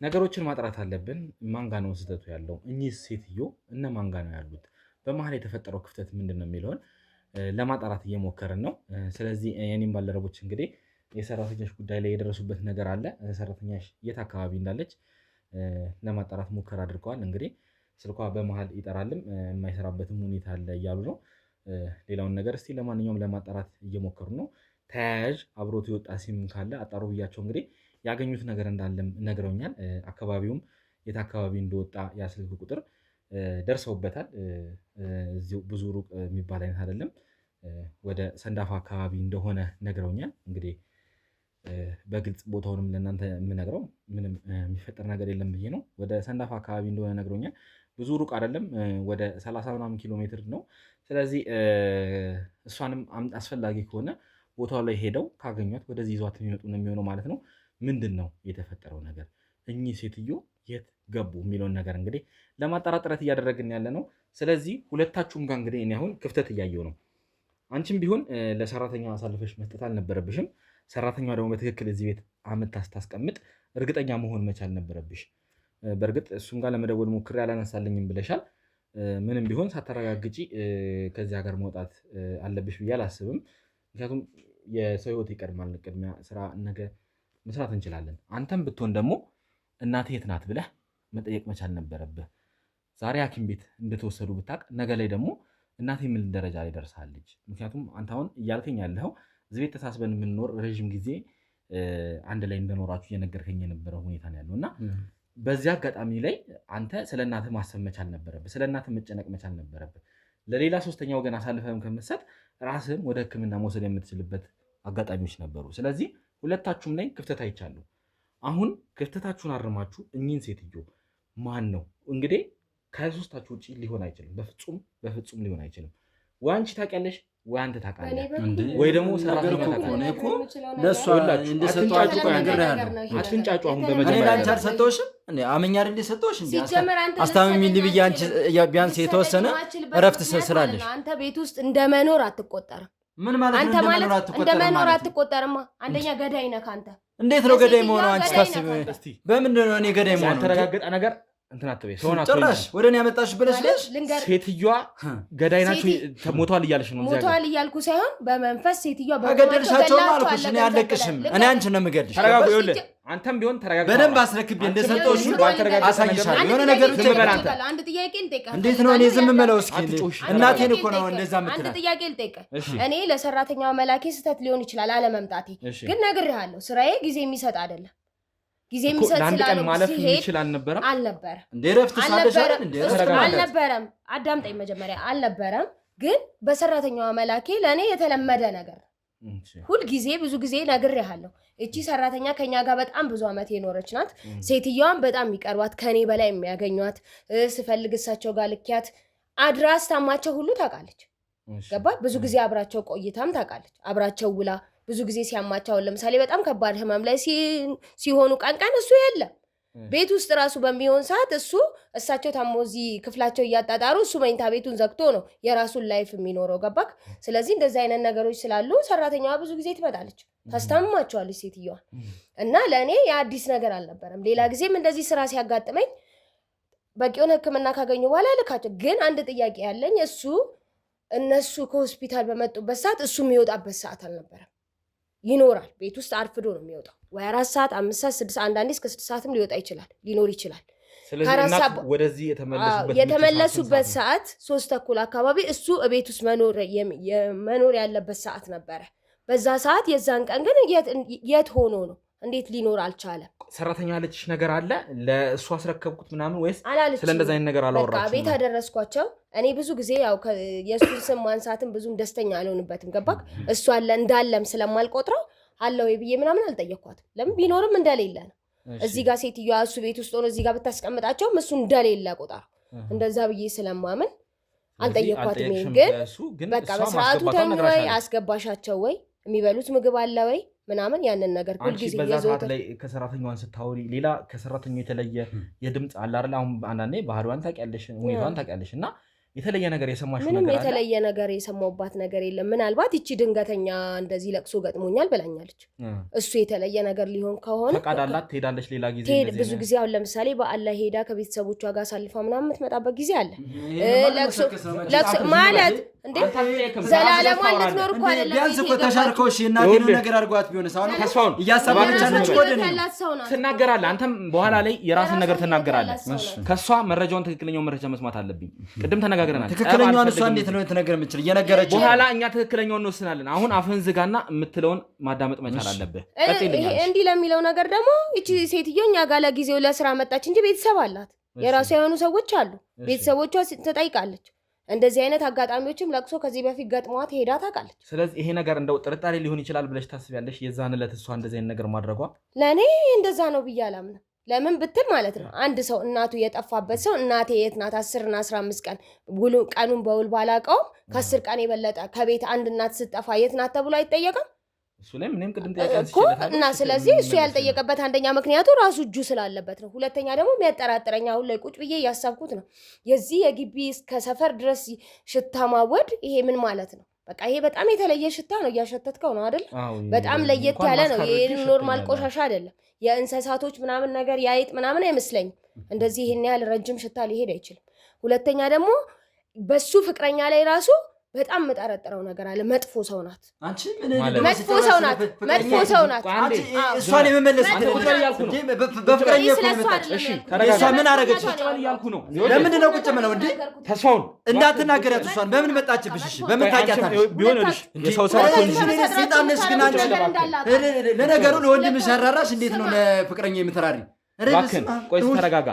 ነገሮችን ማጥራት አለብን። ማን ጋ ነው ስህተቱ ያለው? እኚህ ሴትዮ እነ ማን ጋ ነው ያሉት? በመሀል የተፈጠረው ክፍተት ምንድን ነው የሚለውን ለማጣራት እየሞከርን ነው። ስለዚህ የኔም ባልደረቦች እንግዲህ የሰራተኛሽ ጉዳይ ላይ የደረሱበት ነገር አለ። ሰራተኛሽ የት አካባቢ እንዳለች ለማጣራት ሙከራ አድርገዋል። እንግዲህ ስልኳ በመሀል ይጠራልም የማይሰራበትም ሁኔታ አለ እያሉ ነው። ሌላውን ነገር እስቲ ለማንኛውም ለማጣራት እየሞከሩ ነው። ተያያዥ አብሮት የወጣ ሲም ካለ አጣሩ ብያቸው እንግዲህ ያገኙት ነገር እንዳለም ነግረውኛል። አካባቢውም የት አካባቢ እንደወጣ ያስልክ ቁጥር ደርሰውበታል። እዚሁ ብዙ ሩቅ የሚባል አይነት አይደለም፣ ወደ ሰንዳፋ አካባቢ እንደሆነ ነግረውኛል። እንግዲህ በግልጽ ቦታውንም ለእናንተ የምነግረው ምንም የሚፈጠር ነገር የለም ብዬ ነው። ወደ ሰንዳፋ አካባቢ እንደሆነ ነግረውኛል። ብዙ ሩቅ አይደለም፣ ወደ 30 ምናምን ኪሎ ሜትር ነው። ስለዚህ እሷንም አስፈላጊ ከሆነ ቦታው ላይ ሄደው ካገኟት ወደዚህ ይዟት የሚመጡ ነው የሚሆነው ማለት ነው። ምንድን ነው የተፈጠረው ነገር፣ እኚህ ሴትዮ የት ገቡ የሚለውን ነገር እንግዲህ ለማጣራት ጥረት እያደረግን ያለ ነው። ስለዚህ ሁለታችሁም ጋር እንግዲህ እኔ አሁን ክፍተት እያየሁ ነው። አንቺም ቢሆን ለሰራተኛ አሳልፈሽ መስጠት አልነበረብሽም። ሰራተኛዋ ደግሞ በትክክል እዚህ ቤት አምጥታ ስታስቀምጥ እርግጠኛ መሆን መቻል ነበረብሽ። በእርግጥ እሱም ጋር ለመደወል ሞክሬ አላነሳልኝም ብለሻል። ምንም ቢሆን ሳታረጋግጪ ከዚህ ሀገር መውጣት አለብሽ ብዬ አላስብም። ምክንያቱም የሰው ሕይወት ይቀድማል። ቅድሚያ ስራ ነገ መስራት እንችላለን። አንተም ብትሆን ደግሞ እናቴ የት ናት ብለህ መጠየቅ መቻል ነበረብህ። ዛሬ ሐኪም ቤት እንደተወሰዱ ብታውቅ ነገ ላይ ደግሞ እናቴ ምን ደረጃ ላይ ደርሳለች? ምክንያቱም አንተ አሁን እያልከኝ ያለኸው እዚህ ቤት ተሳስበን የምንኖር ረዥም ጊዜ አንድ ላይ እንደኖራችሁ እየነገርከኝ የነበረው ሁኔታ ነው ያለው እና በዚህ አጋጣሚ ላይ አንተ ስለ እናትህ ማሰብ መቻል ነበረብህ። ስለ እናትህ መጨነቅ መቻል ነበረብህ። ለሌላ ሶስተኛ ወገን አሳልፈህም ከምትሰጥ ራስህም ወደ ሕክምና መውሰድ የምትችልበት አጋጣሚዎች ነበሩ። ስለዚህ ሁለታችሁም ላይ ክፍተት አይቻሉ። አሁን ክፍተታችሁን አርማችሁ እኚህን ሴትዮ ማን ነው እንግዲህ ከሶስታችሁ ውጭ ሊሆን አይችልም። በፍጹም ሊሆን አይችልም። ወይ አንቺ ታውቂያለሽ ወይ አንተ ታውቃለህ ወይ ደግሞ ሰራተኛ ታውቃለህ እኮ ለሷ እንደሰጣችሁ አትንጫጩ። አሁን በመጀመሪያ አንቺ አልሰጠውሽም እንዴ? አመኛር እንደ ሰጠውሽ እንዴ? አስታምሚ ልብያ አንቺ ቢያንስ የተወሰነ እረፍት ስላለሽ አንተ ቤት ውስጥ እንደመኖር አትቆጠርም። ምን ማለት ነው? እንደመኖር አትቆጠርም። አንደኛ ገዳይ ነህ አንተ። እንዴት ነው ገዳይ መሆኑ? አንቺ ታስቢ። በምንድን ነው እኔ ገዳይ መሆኑ? ያልተረጋገጠ ነገር እንትን አትበይ። ጭራሽ ወደ እኔ ያመጣሽ ብለሽ ሴትዮዋ ገዳይ ናችሁ ሞቷል እያልሽ ነው? ሞቷል እያልኩ ሳይሆን በመንፈስ ሴትዮዋ በገደልሻቸው አልኩሽ። እኔ አለቅሽም። እኔ አንቺን ነው የምገልሽ። ተረጋጉ። ይኸውልህ አንተም ቢሆን ተረጋጋ። በደንብ አስረክቤ እንደሰጠሁሽ አሳይሻለሁ። የሆነ ነገር ብቻ ይበላል። አንድ ጥያቄ ልጠይቅህ። እንዴት ነው እኔ ዝም የምለው? እስኪ እናቴን እኮ ነው እንደዛ የምትላት። አንድ ጥያቄ ልጠይቅህ። እኔ ለሰራተኛዋ መላኬ ስህተት ሊሆን ይችላል አለመምጣቴ፣ ግን ነግሬሃለሁ፣ ስራዬ ጊዜ የሚሰጥ አይደለም። ጊዜ የሚሰጥ ስላለ ማለፍ ይችላል አልነበረም እንደ ረፍት ሳለሽ አልነበረም። አዳምጠኝ መጀመሪያ። አልነበረም፣ ግን በሰራተኛዋ መላኬ ለእኔ የተለመደ ነገር ሁልጊዜ ብዙ ጊዜ ነግሬሃለሁ። እቺ ሰራተኛ ከኛ ጋር በጣም ብዙ ዓመት የኖረች ናት። ሴትዮዋን በጣም የሚቀርቧት ከኔ በላይ የሚያገኟት፣ ስፈልግ እሳቸው ጋር ልኪያት አድራ አስታማቸው ሁሉ ታውቃለች። ገባ? ብዙ ጊዜ አብራቸው ቆይታም ታውቃለች። አብራቸው ውላ ብዙ ጊዜ ሲያማቸው፣ ለምሳሌ በጣም ከባድ ህመም ላይ ሲሆኑ ቀን እሱ የለም ቤት ውስጥ ራሱ በሚሆን ሰዓት እሳቸው ታሞ እዚህ ክፍላቸው እያጣጣሩ እሱ መኝታ ቤቱን ዘግቶ ነው የራሱን ላይፍ የሚኖረው ገባክ ስለዚህ እንደዚህ አይነት ነገሮች ስላሉ ሰራተኛዋ ብዙ ጊዜ ትመጣለች ታስታምማቸዋለች ሴትዮዋ እና ለእኔ የአዲስ ነገር አልነበረም ሌላ ጊዜም እንደዚህ ስራ ሲያጋጥመኝ በቂውን ህክምና ካገኙ በኋላ ልካቸው ግን አንድ ጥያቄ ያለኝ እነሱ ከሆስፒታል በመጡበት ሰዓት እሱ የሚወጣበት ሰዓት አልነበረም ይኖራል ቤት ውስጥ አርፍዶ ነው የሚወጣው ወይ 4 ሰዓት 5 ሰዓት 6 አንዳንዴ እስከ 6 ሰዓትም ሊወጣ ይችላል ሊኖር ይችላል ስለዚህ ወደዚህ የተመለሱበት ሰዓት 3:30 አካባቢ እሱ ቤት ውስጥ መኖር ያለበት ሰዓት ነበረ በዛ ሰዓት የዛን ቀን ግን የት ሆኖ ነው እንዴት ሊኖር አልቻለም ሰራተኛ ያለችሽ ነገር አለ ለእሱ አስረከብኩት ምናምን ወይስ ስለእንደዛ አይነት ነገር አላወራችም በቃ ቤት አደረስኳቸው እኔ ብዙ ጊዜ ያው የሱን ስም ማንሳትም ብዙም ደስተኛ አልሆንበትም ገባክ እሱ አለ እንዳለም ስለማልቆጥረው አለው ይብዬ ምናምን አልጠየኳትም ለምን ቢኖርም እንደሌለ ነው እዚህ ጋር ሴትዮዋ እሱ ቤት ውስጥ ሆኖ እዚህ ጋር ብታስቀምጣቸው እሱ እንደሌለ ቆጣ እንደዛ ብዬ ስለማመን አልጠየኳትም ግን በቃ በስርዓቱ ተንወይ አስገባሻቸው ወይ የሚበሉት ምግብ አለ ወይ ምናምን ያንን ነገር ሁሉ ጊዜ በዛ ሰዓት ላይ ከሰራተኛዋን ስታወሪ ሌላ ከሰራተኛው የተለየ የድምጽ አለ አይደል አሁን አንዳንዴ ባህሪዋን ታውቂያለሽ ሁኔታዋን ታውቂያለሽ እና የተለየ ነገር የሰማሽው ነገር አለ ምንም የተለየ ነገር የሰማውባት ነገር የለም ምናልባት እቺ ድንገተኛ እንደዚህ ለቅሶ ገጥሞኛል ብላኛለች እሱ የተለየ ነገር ሊሆን ከሆነ ፈቃዳላት ትሄዳለች ሌላ ጊዜ እንደዚህ ብዙ ጊዜ አሁን ለምሳሌ በአላህ ሄዳ ከቤተሰቦቿ ጋር ሳልፋ ምናምን የምትመጣበት ጊዜ አለ ለቅሶ ማለት እንዴ ዘላለማን ልትኖር እኮ አይደለም ቢያንስ እኮ ተሻርከው እሺ እናቴን ነገር አድርጓት ቢሆንስ አሁን ተስፋውን እያሰባቻለች ወደኔ ትናገራለህ አንተም በኋላ ላይ የራስን ነገር ትናገራለህ ከሷ መረጃውን ትክክለኛው መረጃ መስማት አለብኝ ቅድም ተነጋግረናል ትክክለኛውን እሷ እንዴት ነው የተነገረ የምችል እየነገረች በኋላ እኛ ትክክለኛውን እንወስናለን አሁን አፍህን ዝጋና የምትለውን ማዳመጥ መቻል አለብህ እንዲህ ለሚለው ነገር ደግሞ እቺ ሴትዮ እኛ ጋር ለጊዜው ለስራ መጣች እንጂ ቤተሰብ አላት የራሷ የሆኑ ሰዎች አሉ ቤተሰቦቿ ትጠይቃለች እንደዚህ አይነት አጋጣሚዎችም ለቅሶ ከዚህ በፊት ገጥሟት ሄዳ ታውቃለች ስለዚህ ይሄ ነገር እንደው ጥርጣሬ ሊሆን ይችላል ብለሽ ታስቢያለሽ የዛን ዕለት እሷ እንደዚህ አይነት ነገር ማድረጓ ለኔ እንደዛ ነው ብያላም ነው ለምን ብትል ማለት ነው አንድ ሰው እናቱ የጠፋበት ሰው እናቴ የት ናት 10 እና 15 ቀን ቀኑን በውል ባላቀው ከ10 ቀን የበለጠ ከቤት አንድ እናት ስትጠፋ የት ናት ተብሎ አይጠየቅም እሱ ላይ ምንም ቅድም ጠይቀን እና ስለዚህ እሱ ያልጠየቀበት አንደኛ ምክንያቱ ራሱ እጁ ስላለበት ነው ሁለተኛ ደግሞ የሚያጠራጥረኝ አሁን ላይ ቁጭ ብዬ ያሳብኩት ነው የዚህ የግቢ እስከ ሰፈር ድረስ ሽታ ማወድ ይሄ ምን ማለት ነው በቃ ይሄ በጣም የተለየ ሽታ ነው ያሸተትከው ነው አይደል በጣም ለየት ያለ ነው ይሄ ኖርማል ቆሻሻ አይደለም የእንሰሳቶች ምናምን ነገር ያይጥ ምናምን አይመስለኝም እንደዚህ ይሄን ያህል ረጅም ሽታ ሊሄድ አይችልም ሁለተኛ ደግሞ በሱ ፍቅረኛ ላይ ራሱ በጣም መጠረጥረው ነገር አለ መጥፎ ሰው ናት አንቺ መጥፎ ሰው ናት አንቺ እሷን የመመለስ በፍቅረኛ እሺ ተረጋጋ ምን አረገች እያልኩ ነው ለምን ነው ቁጭ ምለው እንዴ ተስፋውን እንዳትናገሪያት እሷን በምን መጣችብሽ እሺ በምን ታውቂያታለሽ ቢሆንልሽ የሰው ሰው ሰይጣን ነሽ ግን አንቺ ለነገሩ ለወንድም ሸራራሽ እንዴት ነው ለፍቅረኛ የምትራሪ እባክህን ቆይ ተረጋጋ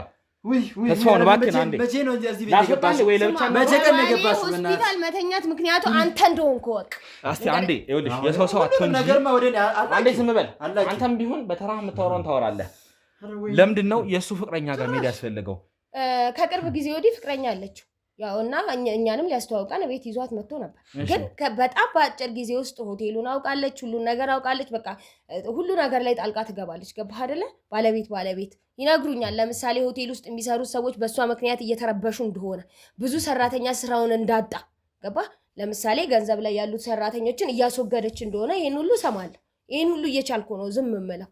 ተስፋውን እባክህን አንዴ መቼ ነው እዚህ ቤት የገባሽ ወይ ለብቻ መቼ ቀን ነው የገባሽ ሆስፒታል መተኛት ምክንያቱ አንተ እንደሆንክ ወቅ እስቲ አንዴ ይኸውልሽ የሰው ሰው አትሆን ነገርማ ወደኔ አንዴ ዝም በል አንተም ቢሆን በተራ የምታወራውን ታወራለህ ለምንድን ነው የእሱ ፍቅረኛ ጋር መሄድ ያስፈልገው ከቅርብ ጊዜ ወዲህ ፍቅረኛ አለችው ያውና እኛንም ሊያስተዋውቃን ቤት ይዟት መጥቶ ነበር ግን በጣም በአጭር ጊዜ ውስጥ ሆቴሉን አውቃለች ሁሉ ነገር አውቃለች በቃ ሁሉ ነገር ላይ ጣልቃ ትገባለች ገባህ አይደለ ባለቤት ይነግሩኛል ለምሳሌ ሆቴል ውስጥ የሚሰሩ ሰዎች በሷ ምክንያት እየተረበሹ እንደሆነ ብዙ ሰራተኛ ስራውን እንዳጣ ገባህ ለምሳሌ ገንዘብ ላይ ያሉት ሰራተኞችን እያስወገደች እንደሆነ ይሄን ሁሉ ሰማለ ይሄን ሁሉ እየቻልኩ ነው ዝም የምለው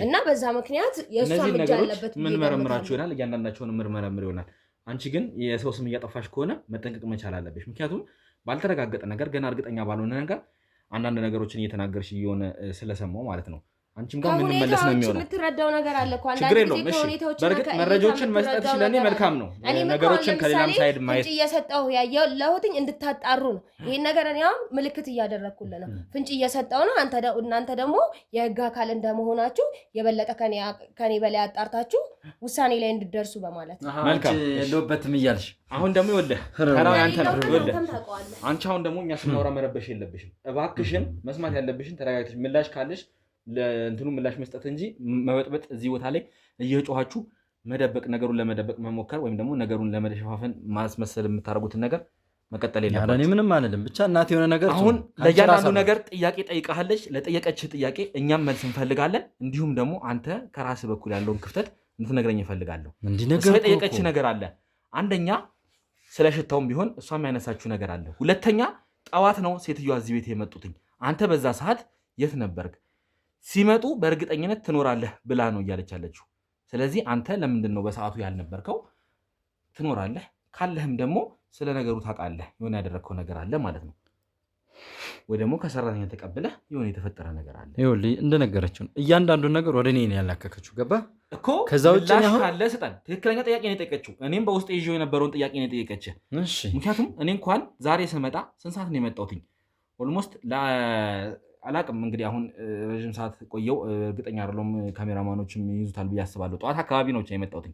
እና በዛ ምክንያት የሷ ምንጭ ያለበት ምን መረምራችሁ ይሆናል እያንዳንዳቸውን ምርመረምር ይሆናል አንቺ ግን የሰው ስም እያጠፋሽ ከሆነ መጠንቀቅ መቻል አለብሽ ምክንያቱም ባልተረጋገጠ ነገር ገና እርግጠኛ ባልሆነ ነገር አንዳንድ ነገሮችን እየተናገርሽ እየሆነ ስለሰማው ማለት ነው አንቺም ጋር ምን መለስ ነው የሚሆነው የምትረዳው ነገር አለ እኮ አንዳንድ ጊዜ ከሁኔታዎች በርግጥ መረጃዎችን መስጠት ስለኔ መልካም ነው ነገሮችን ከሌላም ሳይድ ማየት ፍንጭ እየሰጠው ያየው ለሁትኝ እንድታጣሩ ነው ይሄን ነገር እኔ አሁን ምልክት እያደረኩልህ ነው ፍንጭ እየሰጠው ነው እናንተ ደግሞ የህግ አካል እንደመሆናችሁ የበለጠ ከኔ በላይ አጣርታችሁ ውሳኔ ላይ እንድትደርሱ በማለት መልካም እንደውበትም እያልሽ አሁን ደግሞ ይወልህ ተራው ያንተ ነው ይወልህ አንቺ አሁን ደግሞ እኛ ስናወራ መረበሽ የለብሽም እባክሽን መስማት ያለብሽን ተረጋግተሽ ምላሽ ካለሽ ለእንትኑ ምላሽ መስጠት እንጂ መበጥበጥ እዚህ ቦታ ላይ እየጮሃችሁ መደበቅ ነገሩን ለመደበቅ መሞከር ወይም ደግሞ ነገሩን ለመደሸፋፈን ማስመሰል የምታደርጉትን ነገር መቀጠል ያለ የለባችሁ። እኔ ምንም አይደለም። ብቻ እናቴ የሆነ ነገር አሁን ለእያንዳንዱ ነገር ጥያቄ ጠይቃለች። ለጠየቀችህ ጥያቄ እኛም መልስ እንፈልጋለን። እንዲሁም ደግሞ አንተ ከራስህ በኩል ያለውን ክፍተት እንድትነግረኝ እፈልጋለሁ። እሷ የጠየቀችህ ነገር አለ። አንደኛ ስለ ሽታውም ቢሆን እሷም ያነሳችው ነገር አለ። ሁለተኛ ጠዋት ነው ሴትዮዋ እዚህ ቤት የመጡትኝ። አንተ በዛ ሰዓት የት ነበርክ? ሲመጡ በእርግጠኝነት ትኖራለህ ብላ ነው እያለች ያለችው። ስለዚህ አንተ ለምንድን ነው በሰዓቱ ያልነበርከው? ትኖራለህ ካለህም ደግሞ ስለ ነገሩ ታውቃለህ። የሆነ ያደረግከው ነገር አለ ማለት ነው። ወይ ደግሞ ከሰራተኛ ተቀብለህ የሆነ የተፈጠረ ነገር አለ። ይኸውልህ እንደነገረችው እያንዳንዱን ነገር ወደ እኔ ነው ያላከከችው። ገባህ እኮ ከዛ ውጭ ካለ ስጠን። ትክክለኛ ጥያቄ ነው የጠየቀችው። እኔም በውስጥ ይዤው የነበረውን ጥያቄ ነው የጠየቀችህ። ምክንያቱም እኔ እንኳን ዛሬ ስመጣ ስንት ሰዓት ነው የመጣሁትኝ? ኦልሞስት አላቅም እንግዲህ አሁን ረዥም ሰዓት ቆየው እርግጠኛ አይደለሁም። ካሜራማኖችም ይይዙታል ብዬ አስባለሁ። ጠዋት አካባቢ ነው የመጣሁትኝ።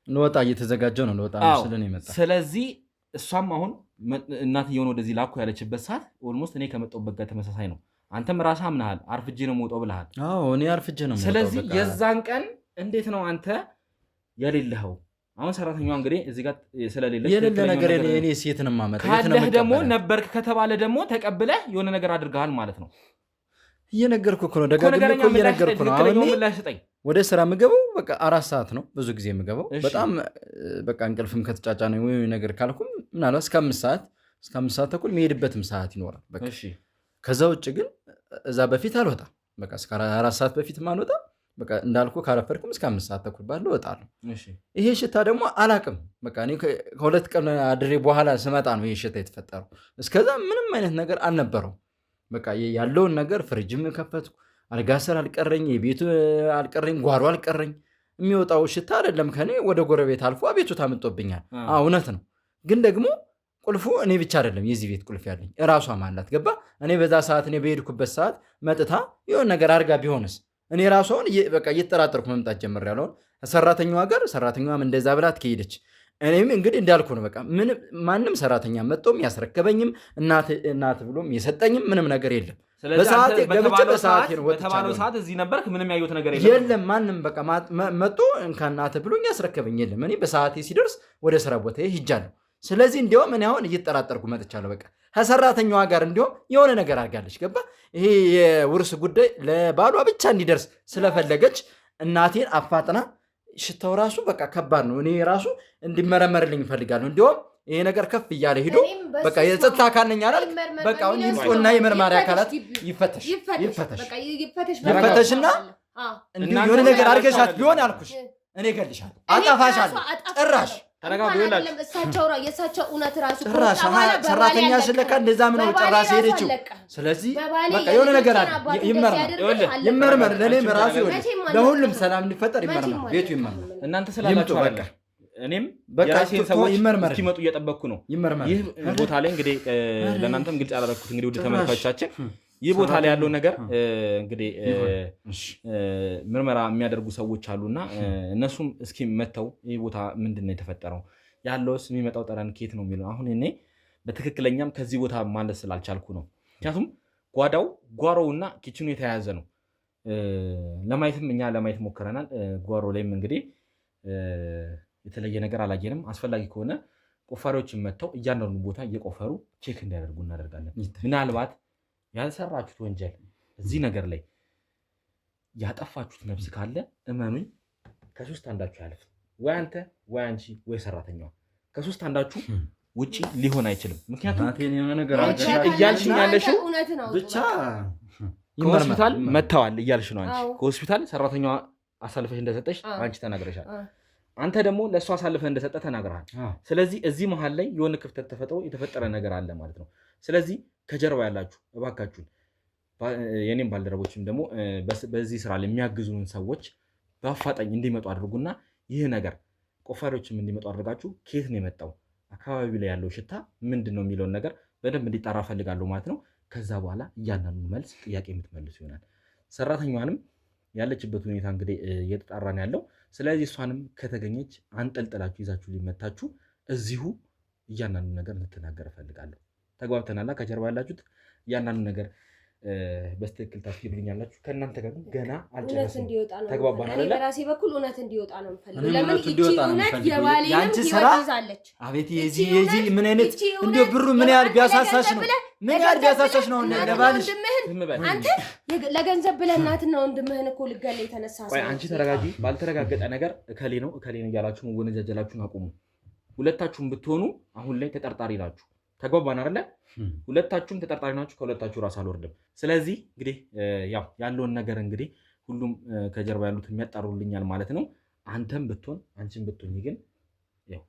ለወጣ እየተዘጋጀው ነው ለወጣ ስለኔ መጣ። ስለዚህ እሷም አሁን እናትየውን ወደዚህ ላኩ ያለችበት ሰዓት ኦልሞስት እኔ ከመጣሁበት ጋር ተመሳሳይ ነው። አንተም ራስህ አምናሃል። አርፍጄ ነው የምወጣው ብለሃል። እኔ አርፍጄ ነው የምወጣው። ስለዚህ የዛን ቀን እንዴት ነው አንተ የሌለኸው? አሁን ሰራተኛዋ እንግዲህ እዚህ ጋር ስለሌለች የሌለ ነገር እኔ ሴትን ማመጣ ካለህ ደግሞ ነበርክ ከተባለ ደግሞ ተቀብለህ የሆነ ነገር አድርገሃል ማለት ነው። እየነገርኩህ እኮ ነው፣ ደጋግሜ እኮ እየነገርኩህ ነው። አሁን ወደ ስራ የምገባው በቃ 4 ሰዓት ነው ብዙ ጊዜ የምገባው። በጣም በቃ እንቅልፍም ከተጫጫ ነው ወይ ነገር ካልኩም ምናልባት እስከ 5 ሰዓት ተኩል የሚሄድበትም ሰዓት ይኖራል። በቃ ከዛ ውጭ ግን እዛ በፊት አልወጣም። በቃ እስከ 4 ሰዓት በፊትም አልወጣም። በቃ እንዳልኩ ካረፈርኩም እስከ 5 ሰዓት ተኩል ባለው እወጣለሁ። ይሄ ሽታ ደግሞ አላቅም። በቃ እኔ ከ2 ቀን አድሬ በኋላ ስመጣ ነው ይሄ ሽታ የተፈጠረው። እስከዛ ምንም አይነት ነገር አልነበረው። በቃ ያለውን ነገር ፍሪጅም ከፈትኩ፣ አልጋ ስር አልቀረኝ፣ የቤቱ አልቀረኝ፣ ጓሮ አልቀረኝ። የሚወጣው ሽታ አይደለም ከኔ ወደ ጎረቤት አልፎ አቤቱታ መጥቶብኛል። እውነት ነው። ግን ደግሞ ቁልፉ እኔ ብቻ አይደለም የዚህ ቤት ቁልፍ ያለኝ እራሷም አላት። ገባ? እኔ በዛ ሰዓት እኔ በሄድኩበት ሰዓት መጥታ የሆነ ነገር አድርጋ ቢሆንስ? እኔ ራሷን በቃ እየተጠራጠርኩ መምጣት ጀምሬያለሁ። ሰራተኛዋ ጋር ሰራተኛዋም እንደዛ ብላት ከሄደች እኔም እንግዲህ እንዳልኩ ነው። በቃ ማንም ሰራተኛ መጥቶም ያስረከበኝም እናት ብሎም የሰጠኝም ምንም ነገር የለም። በሰዓት ገብቼ በሰዓት ነው በተባለው ሰዓት እዚህ ነበርክ። ምንም ያየሁት ነገር የለም። ማንም በቃ መጥቶ እንካናት ብሎኝ ያስረከበኝ የለም። እኔ በሰዓቴ ሲደርስ ወደ ስራ ቦታ ሄጃለሁ። ስለዚህ እንዲያውም እኔ አሁን እየተጠራጠርኩ መጥቻለሁ። በቃ ከሰራተኛዋ ጋር እንዲያውም የሆነ ነገር አድርጋለች። ገባ? ይሄ የውርስ ጉዳይ ለባሏ ብቻ እንዲደርስ ስለፈለገች እናቴን አፋጥና ሽታው ራሱ በቃ ከባድ ነው። እኔ ራሱ እንዲመረመርልኝ እፈልጋለሁ። እንዲያውም ይሄ ነገር ከፍ እያለ ሄዶ በቃ የጸጥታ አካል ነኝ አላል። በቃ አሁን ይምጡና የመርማሪ አካላት ይፈተሽና የሆነ ነገር አድርገሻት ቢሆን ያልኩሽ እኔ እገልሻለሁ፣ አጠፋሻለሁ። ጭራሽ የእሳቸው እውነት ራሱ ሰራተኛ ስለካ እንደዛ ምን ነው ጭራሽ ሄደችው። ስለዚህ በቃ የሆነ ነገር አለ። ይመርመር። ለእኔም ራሱ ለሁሉም ሰላም እንዲፈጠር ይመርመር። ቤቱ ይመርመር። እናንተ ስላላችሁ በቃ እኔም የራሴን ሰዎች እስኪመጡ እየጠበቅኩ ነው። ይህ ቦታ ላይ እንግዲህ ለእናንተም ግልጽ ያላደረኩት እንግዲህ ውድ ተመልካቾቻችን ይህ ቦታ ላይ ያለው ነገር እንግዲህ ምርመራ የሚያደርጉ ሰዎች አሉና እነሱም እስኪ መተው ይህ ቦታ ምንድን ነው የተፈጠረው ያለውስ የሚመጣው ጠረን ኬት ነው የሚለው አሁን እኔ በትክክለኛም ከዚህ ቦታ ማለት ስላልቻልኩ ነው። ምክንያቱም ጓሮውና ኪችኑ የተያያዘ ነው። ለማየትም እኛ ለማየት ሞክረናል። ጓሮ ላይም እንግዲህ የተለየ ነገር አላየንም። አስፈላጊ ከሆነ ቆፋሪዎችን መተው እያንዳንዱ ቦታ እየቆፈሩ ቼክ እንዲያደርጉ እናደርጋለን። ምናልባት ያልሰራችሁት ወንጀል እዚህ ነገር ላይ ያጠፋችሁት ነፍስ ካለ እመኑኝ ከሶስት አንዳችሁ ያልፍ። ወይ አንተ ወይ አንቺ ወይ ሰራተኛዋ ከሶስት አንዳችሁ ውጪ ሊሆን አይችልም። ምክንያቱም እያልሽኝ ያለሽው ብቻ ከሆስፒታል መተዋል እያልሽ ነው። አንቺ ከሆስፒታል ሰራተኛዋ አሳልፈሽ እንደሰጠሽ አንቺ ተናግረሻል። አንተ ደግሞ ለእሷ አሳልፈህ እንደሰጠ ተናግረሃል። ስለዚህ እዚህ መሀል ላይ የሆነ ክፍተት ተፈጥሮ የተፈጠረ ነገር አለ ማለት ነው። ስለዚህ ከጀርባ ያላችሁ እባካችሁን የኔም ባልደረቦችም ደግሞ በዚህ ስራ ላይ የሚያግዙን ሰዎች በአፋጣኝ እንዲመጡ አድርጉና ይህ ነገር ቆፋሪዎችም እንዲመጡ አድርጋችሁ ከየት ነው የመጣው አካባቢ ላይ ያለው ሽታ ምንድን ነው የሚለውን ነገር በደንብ እንዲጣራ ፈልጋለሁ ማለት ነው። ከዛ በኋላ እያንዳንዱ መልስ ጥያቄ የምትመልሱ ይሆናል። ሰራተኛዋንም ያለችበት ሁኔታ እንግዲህ እየተጣራን ያለው ስለዚህ እሷንም ከተገኘች አንጠልጥላችሁ ይዛችሁ ሊመታችሁ እዚሁ እያንዳንዱ ነገር እንድትናገር ፈልጋለሁ። ተግባብተናላ? ከጀርባ ያላችሁት እያንዳንዱ ነገር በስትክክል ታስይሉኛላችሁ። ከእናንተ ጋር ገና እውነት አልጨረስንም። እንዲወጣ ነው ተግባባን አይደል? በራሴ በኩል እውነት እንዲወጣ ነው የምፈልገው። እኔም ለምን እውነት እቺ እንዲወጣ ነው እውነት የምፈልገው። የባሌንም ያንቺ ስራ ህይወት ይዛለች። አቤት የዚህ ምን አይነት እንደው ብሩ ምን ያህል ቢያሳሳሽ ነው? ምን ያህል ቢያሳሳሽ ነው ለባልሽ? አንተ ለገንዘብ ብለህ እናትና ወንድምህን እኮ ልገል የተነሳ ሰው። ቆይ አንቺ ተረጋጊ። ባልተረጋገጠ ነገር እከሌ ነው እያላችሁ መወነጃጀላችሁን አቁሙ። ሁለታችሁም ብትሆኑ አሁን ላይ ተጠርጣሪ ናችሁ። ተግባባን አይደለ? ሁለታችሁም ተጠርጣሪ ናችሁ። ከሁለታችሁ ራስ አልወርድም። ስለዚህ እንግዲህ ያው ያለውን ነገር እንግዲህ ሁሉም ከጀርባ ያሉት የሚያጣሩልኛል ማለት ነው። አንተም ብትሆን አንቺም ብትሆኝ ግን ያው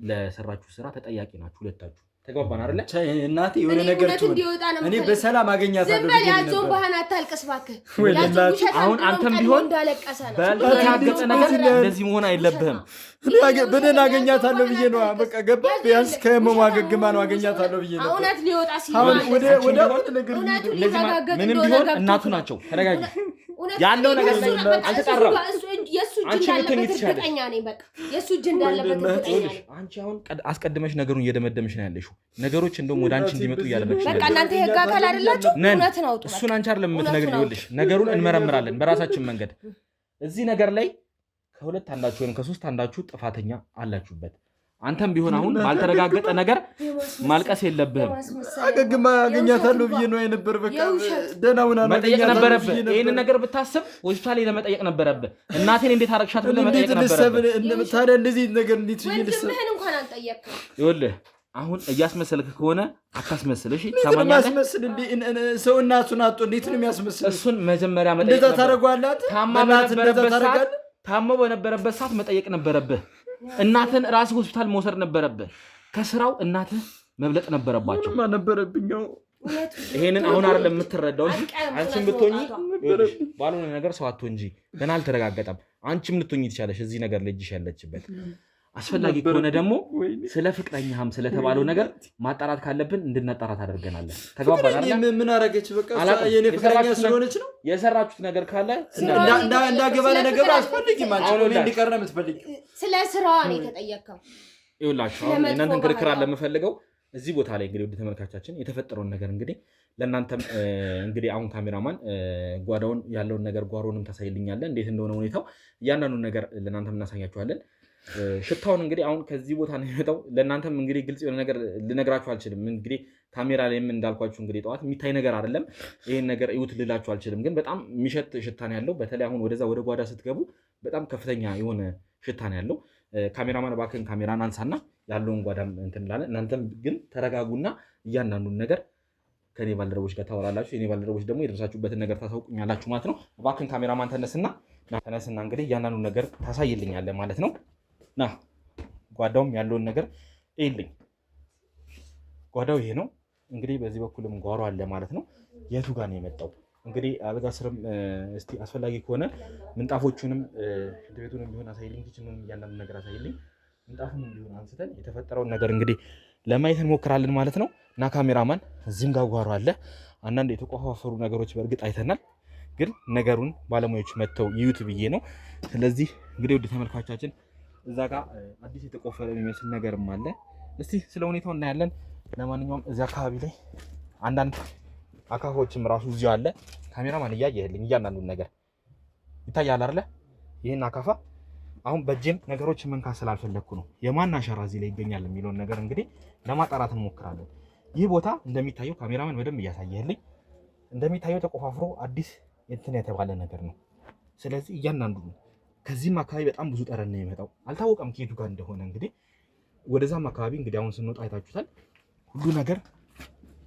ለሰራችሁ ስራ ተጠያቂ ናችሁ ሁለታችሁ። ተግባባን አይደለ? እናቴ የሆነ ነገር እኔ በሰላም አገኛታለሁ። ዝም በል ያዞን ባህና አታልቅስ እባክህ። አሁን አንተም ቢሆን ባልተረጋገጠ ነገር እንደዚህ መሆን አይለብህም። በደህና አገኛታለሁ ብዬ ነው በቃ ገባ። ቢያንስ ከመማገግማ ነው አገኛታለሁ ብዬ ነው። እውነት ሊወጣ አሁን ሲል ወደ ነገር ምንም ቢሆን እናቱ ናቸው። ተረጋጊ። ያለው ነገር አልተጣራም። የሱ እጅ እንዳለበት እርግጠኛ ነኝ። በቃ የሱ እጅ እንዳለበት እርግጠኛ ነኝ። አንቺ አሁን አስቀድመሽ ነገሩን እየደመደምሽ ነው ያለሽው። ነገሮች እንደውም ወደ አንቺ እንዲመጡ እያለመች በቃ እናንተ የህግ አካል አይደላችሁ። እውነትን አውጡ። እሱን አንቺ አይደለም የምትነግሪው። ይኸውልሽ ነገሩን እንመረምራለን በራሳችን መንገድ። እዚህ ነገር ላይ ከሁለት አንዳችሁ ወይም ከሶስት አንዳችሁ ጥፋተኛ አላችሁበት። አንተም ቢሆን አሁን ባልተረጋገጠ ነገር ማልቀስ የለብህም። አገግማ አገኛታለሁ ብዬ ነው የነበር። በቃ ደህና ሆና መጠየቅ ነበረብህ። ይሄንን ነገር ብታስብ ሆስፒታል ለመጠየቅ ነበረብህ። እናቴን እንዴት አረግሻት ብለህ መጠየቅ ነበረብህ። ታዲያ እንደዚህ ነገር እንዴት ወንድምህን እንኳን አልጠየቅም። ይኸውልህ አሁን እያስመሰልክ ከሆነ አታስመስል። እሺ ታማኛለህ። ሰው እናቱን አጥቶ እንዴት ነው የሚያስመስል? እሱን መጀመሪያ መጠየቅ እንደዛ ታረጋላት። ታሞ በነበረበት ሰዓት መጠየቅ ነበረብህ። እናትን ራስህ ሆስፒታል መውሰድ ነበረብህ። ከስራው እናትህ መብለጥ ነበረባቸው። ምንም አልነበረብኝው። ይሄንን አሁን አይደለም የምትረዳው። አንቺም ብትሆኚ ባልሆነ ነገር ሰው አትሆን እንጂ ገና አልተረጋገጠም። አንቺም ልትሆኚ ትችያለሽ እዚህ ነገር ላይ እጅሽ ያለችበት። አስፈላጊ ከሆነ ደግሞ ስለ ፍቅረኛህም ስለተባለው ነገር ማጣራት ካለብን እንድናጣራት አደርገናለን። ተግባባን አይደል? ምን አረገች? በቃ የኔ ፍቅረኛ ስለሆነች ነው። የሰራችሁት ነገር ካለ እንዳገባ ነገር አስፈልጊም። አንቺ ነው እንዲቀር ነው የምትፈልጊው። ስለ ስራዋ ነው የተጠየቀው። ይኸውላችሁ አሁን እናንተን ክርክር አለ የምፈልገው እዚህ ቦታ ላይ እንግዲህ ወደ ተመልካቻችን የተፈጠረውን ነገር እንግዲህ ለእናንተም እንግዲህ አሁን ካሜራማን ጓዳውን ያለውን ነገር ጓሮንም ታሳይልኛለን እንዴት እንደሆነ ሁኔታው እያንዳንዱን ነገር ለእናንተም እናሳያችኋለን። ሽታውን እንግዲህ አሁን ከዚህ ቦታ ነው የመጣው። ለእናንተም እንግዲህ ግልጽ የሆነ ነገር ልነግራችሁ አልችልም። እንግዲህ ካሜራ ላይም እንዳልኳችሁ እንግዲህ ጠዋት የሚታይ ነገር አይደለም። ይሄን ነገር እዩት ልላችሁ አልችልም። ግን በጣም የሚሸት ሽታ ነው ያለው። በተለይ አሁን ወደዛ ወደ ጓዳ ስትገቡ በጣም ከፍተኛ የሆነ ሽታ ነው ያለው። ካሜራማን እባክህን ካሜራን አንሳና ያለውን ጓዳም እንትን እንላለን። እናንተም ግን ተረጋጉና እያንዳንዱን ነገር ከኔ ባልደረቦች ጋር ታወራላችሁ። የኔ ባልደረቦች ደግሞ የደረሳችሁበትን ነገር ታሳውቁኛላችሁ ማለት ነው። እባክህን ካሜራማን ተነስና እንግዲህ እያንዳንዱን ነገር ታሳይልኛለህ ማለት ነው። ና ጓዳውም ያለውን ነገር እይልኝ። ጓዳው ይሄ ነው እንግዲህ። በዚህ በኩልም ጓሮ አለ ማለት ነው። የቱ ጋር ነው የመጣው? እንግዲህ አልጋ ስርም እስቲ አስፈላጊ ከሆነ ምንጣፎቹንም ሽንት ቤቱንም ቢሆን አሳይልኝ። ኪችኑንም እያንዳንዱ ነገር አሳይልኝ። ምንጣፉንም ቢሆን አንስተን የተፈጠረውን ነገር እንግዲህ ለማየት እንሞክራለን ማለት ነው። እና ካሜራማን እዚህም ጋር ጓሮ አለ። አንዳንድ የተቆፋፈሩ ነገሮች በእርግጥ አይተናል፣ ግን ነገሩን ባለሙያዎች መጥተው ይዩት ብዬ ነው። ስለዚህ እንግዲህ ወደ ተመልካቾቻችን እዛ ጋር አዲስ የተቆፈረ የሚመስል ነገርም አለ። እስቲ ስለ ሁኔታው እናያለን። ለማንኛውም እዚህ አካባቢ ላይ አንዳንድ አካፋዎችም ራሱ እዚሁ አለ። ካሜራማን እያየህልኝ እያንዳንዱን ነገር ይታያል አይደለ? ይህን አካፋ አሁን በእጄም ነገሮችን መንካት ስላልፈለግኩ ነው የማን አሻራ እዚህ ላይ ይገኛል የሚለውን ነገር እንግዲህ ለማጣራት እንሞክራለን። ይህ ቦታ እንደሚታየው ካሜራማን በደንብ እያሳየህልኝ እንደሚታየው ተቆፋፍሮ አዲስ እንትን የተባለ ነገር ነው። ስለዚህ እያንዳንዱ ከዚህም አካባቢ በጣም ብዙ ጠረን ነው የሚመጣው። አልታወቀም ከየቱ ጋር እንደሆነ። እንግዲህ ወደዛም አካባቢ እንግዲህ አሁን ስንወጣ አይታችሁታል። ሁሉ ነገር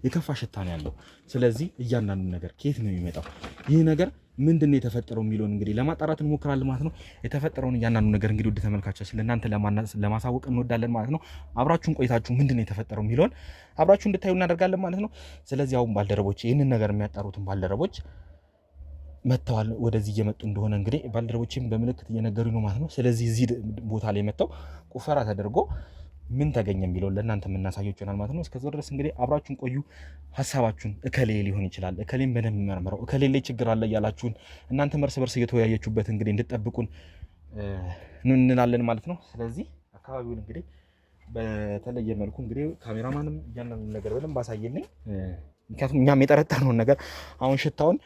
የከፋ ሽታ ነው ያለው። ስለዚህ እያንዳንዱ ነገር ከየት ነው የሚመጣው፣ ይህ ነገር ምንድን ነው የተፈጠረው የሚለውን እንግዲህ ለማጣራት እንሞክራለን ማለት ነው። የተፈጠረውን እያንዳንዱ ነገር እንግዲህ ወደ ተመልካቾቻችን ለእናንተ ለማሳወቅ እንወዳለን ማለት ነው። አብራችሁን ቆይታችሁ ምንድን ነው የተፈጠረው የሚለውን አብራችሁ እንድታዩ እናደርጋለን ማለት ነው። ስለዚህ አሁን ባልደረቦች ይህንን ነገር የሚያጣሩትን ባልደረቦች መጥተዋል። ወደዚህ እየመጡ እንደሆነ እንግዲህ ባልደረቦችም በምልክት እየነገሩኝ ነው ማለት ነው። ስለዚህ እዚህ ቦታ ላይ መጥተው ቁፈራ ተደርጎ ምን ተገኘ የሚለውን ለእናንተ የምናሳየው ይሆናል ማለት ነው። እስከዛ ድረስ እንግዲህ አብራችሁን ቆዩ። ሀሳባችሁን እከሌ ሊሆን ይችላል፣ እከሌም በደንብ መርምረው፣ እከሌ ላይ ችግር አለ እያላችሁን እናንተ እርስ በርስ እየተወያያችሁበት እንግዲህ እንድጠብቁን እንላለን ማለት ነው። ስለዚህ አካባቢውን እንግዲህ በተለየ መልኩ እንግዲህ ካሜራማንም እያንዳንዱ ነገር በደንብ አሳየልኝ። ምክንያቱም እኛም የጠረጠርነውን ነገር አሁን ሽታውን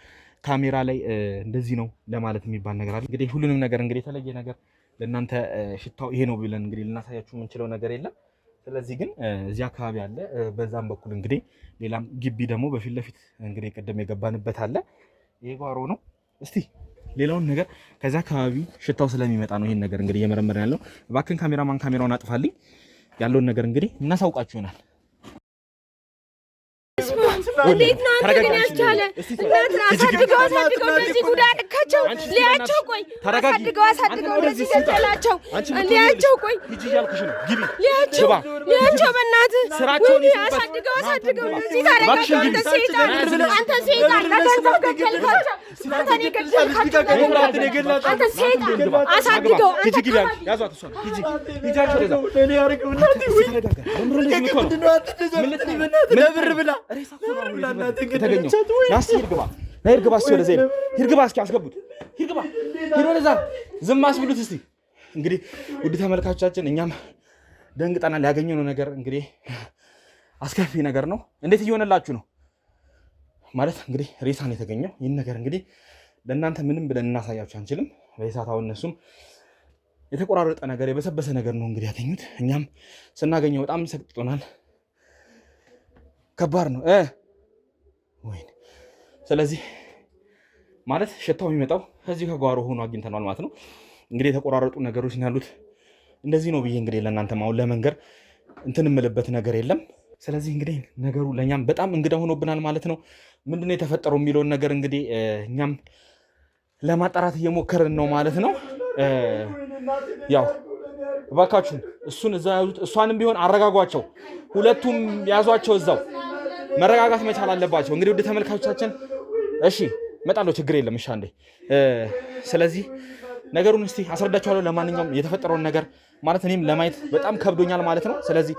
ካሜራ ላይ እንደዚህ ነው ለማለት የሚባል ነገር አለ። እንግዲህ ሁሉንም ነገር እንግዲህ የተለየ ነገር ለእናንተ ሽታው ይሄ ነው ብለን እንግዲህ ልናሳያችሁ የምንችለው ነገር የለም። ስለዚህ ግን እዚህ አካባቢ አለ። በዛም በኩል እንግዲህ ሌላም ግቢ ደግሞ በፊት ለፊት እንግዲህ ቀደም የገባንበት አለ። ይሄ ጓሮ ነው። እስቲ ሌላውን ነገር ከዛ አካባቢ ሽታው ስለሚመጣ ነው ይሄን ነገር እንግዲህ እየመረመርን ያለው። እባክህን ካሜራማን ካሜራውን አጥፋልኝ። ያለውን ነገር እንግዲህ እናሳውቃችሁ ይሆናል። እንዴት ነው አንተ ግን ያስቻለ? እናት አሳድገው እንደዚህ ጉዳ አልካቸው ሊያቸው ቆይ አሳድገው እንደዚህ ገንጠላቸው ሊያቸው ቆይ ሂጂ እያልኩሽ ነው። ግቢ ሊያቸው በእናትህ ስራቸውን አሳድገው እንደዚህ ታደርጋቸው። አንተ ሰይጣን ለገንዘብ ገደልካቸው። አንተ ሰይጣን አሳድገው ሂጂ ግቢ ያዟት። እሷ ሂጂ ሂጃቸው ለዛ እኔ ያርገው እናት ወይ ለብር ብላ ሂርግባ እስኪ አስገቡት። ሂርግባ ሂዶ ለዛ ዝም አስብሉት እስቲ። እንግዲህ ውድ ተመልካቾቻችን እኛም ደንግጠናል። ያገኘነው ነገር እንግዲህ አስከፊ ነገር ነው። እንዴት እየሆነላችሁ ነው ማለት እንግዲህ ሬሳ ነው የተገኘው። ይህን ነገር እንግዲህ ለእናንተ ምንም ብለን እናሳያችሁ አንችልም። በሰዓታው እነሱም የተቆራረጠ ነገር የበሰበሰ ነገር ነው እንግዲህ ያገኙት። እኛም ስናገኘው በጣም ሰቅጥጦናል። ከባድ ነው ወይ? ስለዚህ ማለት ሽታው የሚመጣው ከዚህ ከጓሮ ሆኖ አግኝተናል ማለት ነው። እንግዲህ የተቆራረጡ ነገሮች ያሉት እንደዚህ ነው ብዬ እንግዲህ ለእናንተ አሁን ለመንገር እንትን የምልበት ነገር የለም። ስለዚህ እንግዲህ ነገሩ ለእኛም በጣም እንግዳ ሆኖብናል ማለት ነው። ምንድነው የተፈጠረው የሚለውን ነገር እንግዲህ እኛም ለማጣራት እየሞከርን ነው ማለት ነው። ያው እባካችሁን እሱን እዛ ያዙት፣ እሷንም ቢሆን አረጋጓቸው። ሁለቱም ያዟቸው፣ እዛው መረጋጋት መቻል አለባቸው። እንግዲህ ውድ ተመልካቾቻችን እሺ እመጣለሁ፣ ችግር የለም። እሺ አንዴ። ስለዚህ ነገሩን እስቲ አስረዳችኋለሁ። ለማንኛውም የተፈጠረውን ነገር ማለት እኔም ለማየት በጣም ከብዶኛል ማለት ነው። ስለዚህ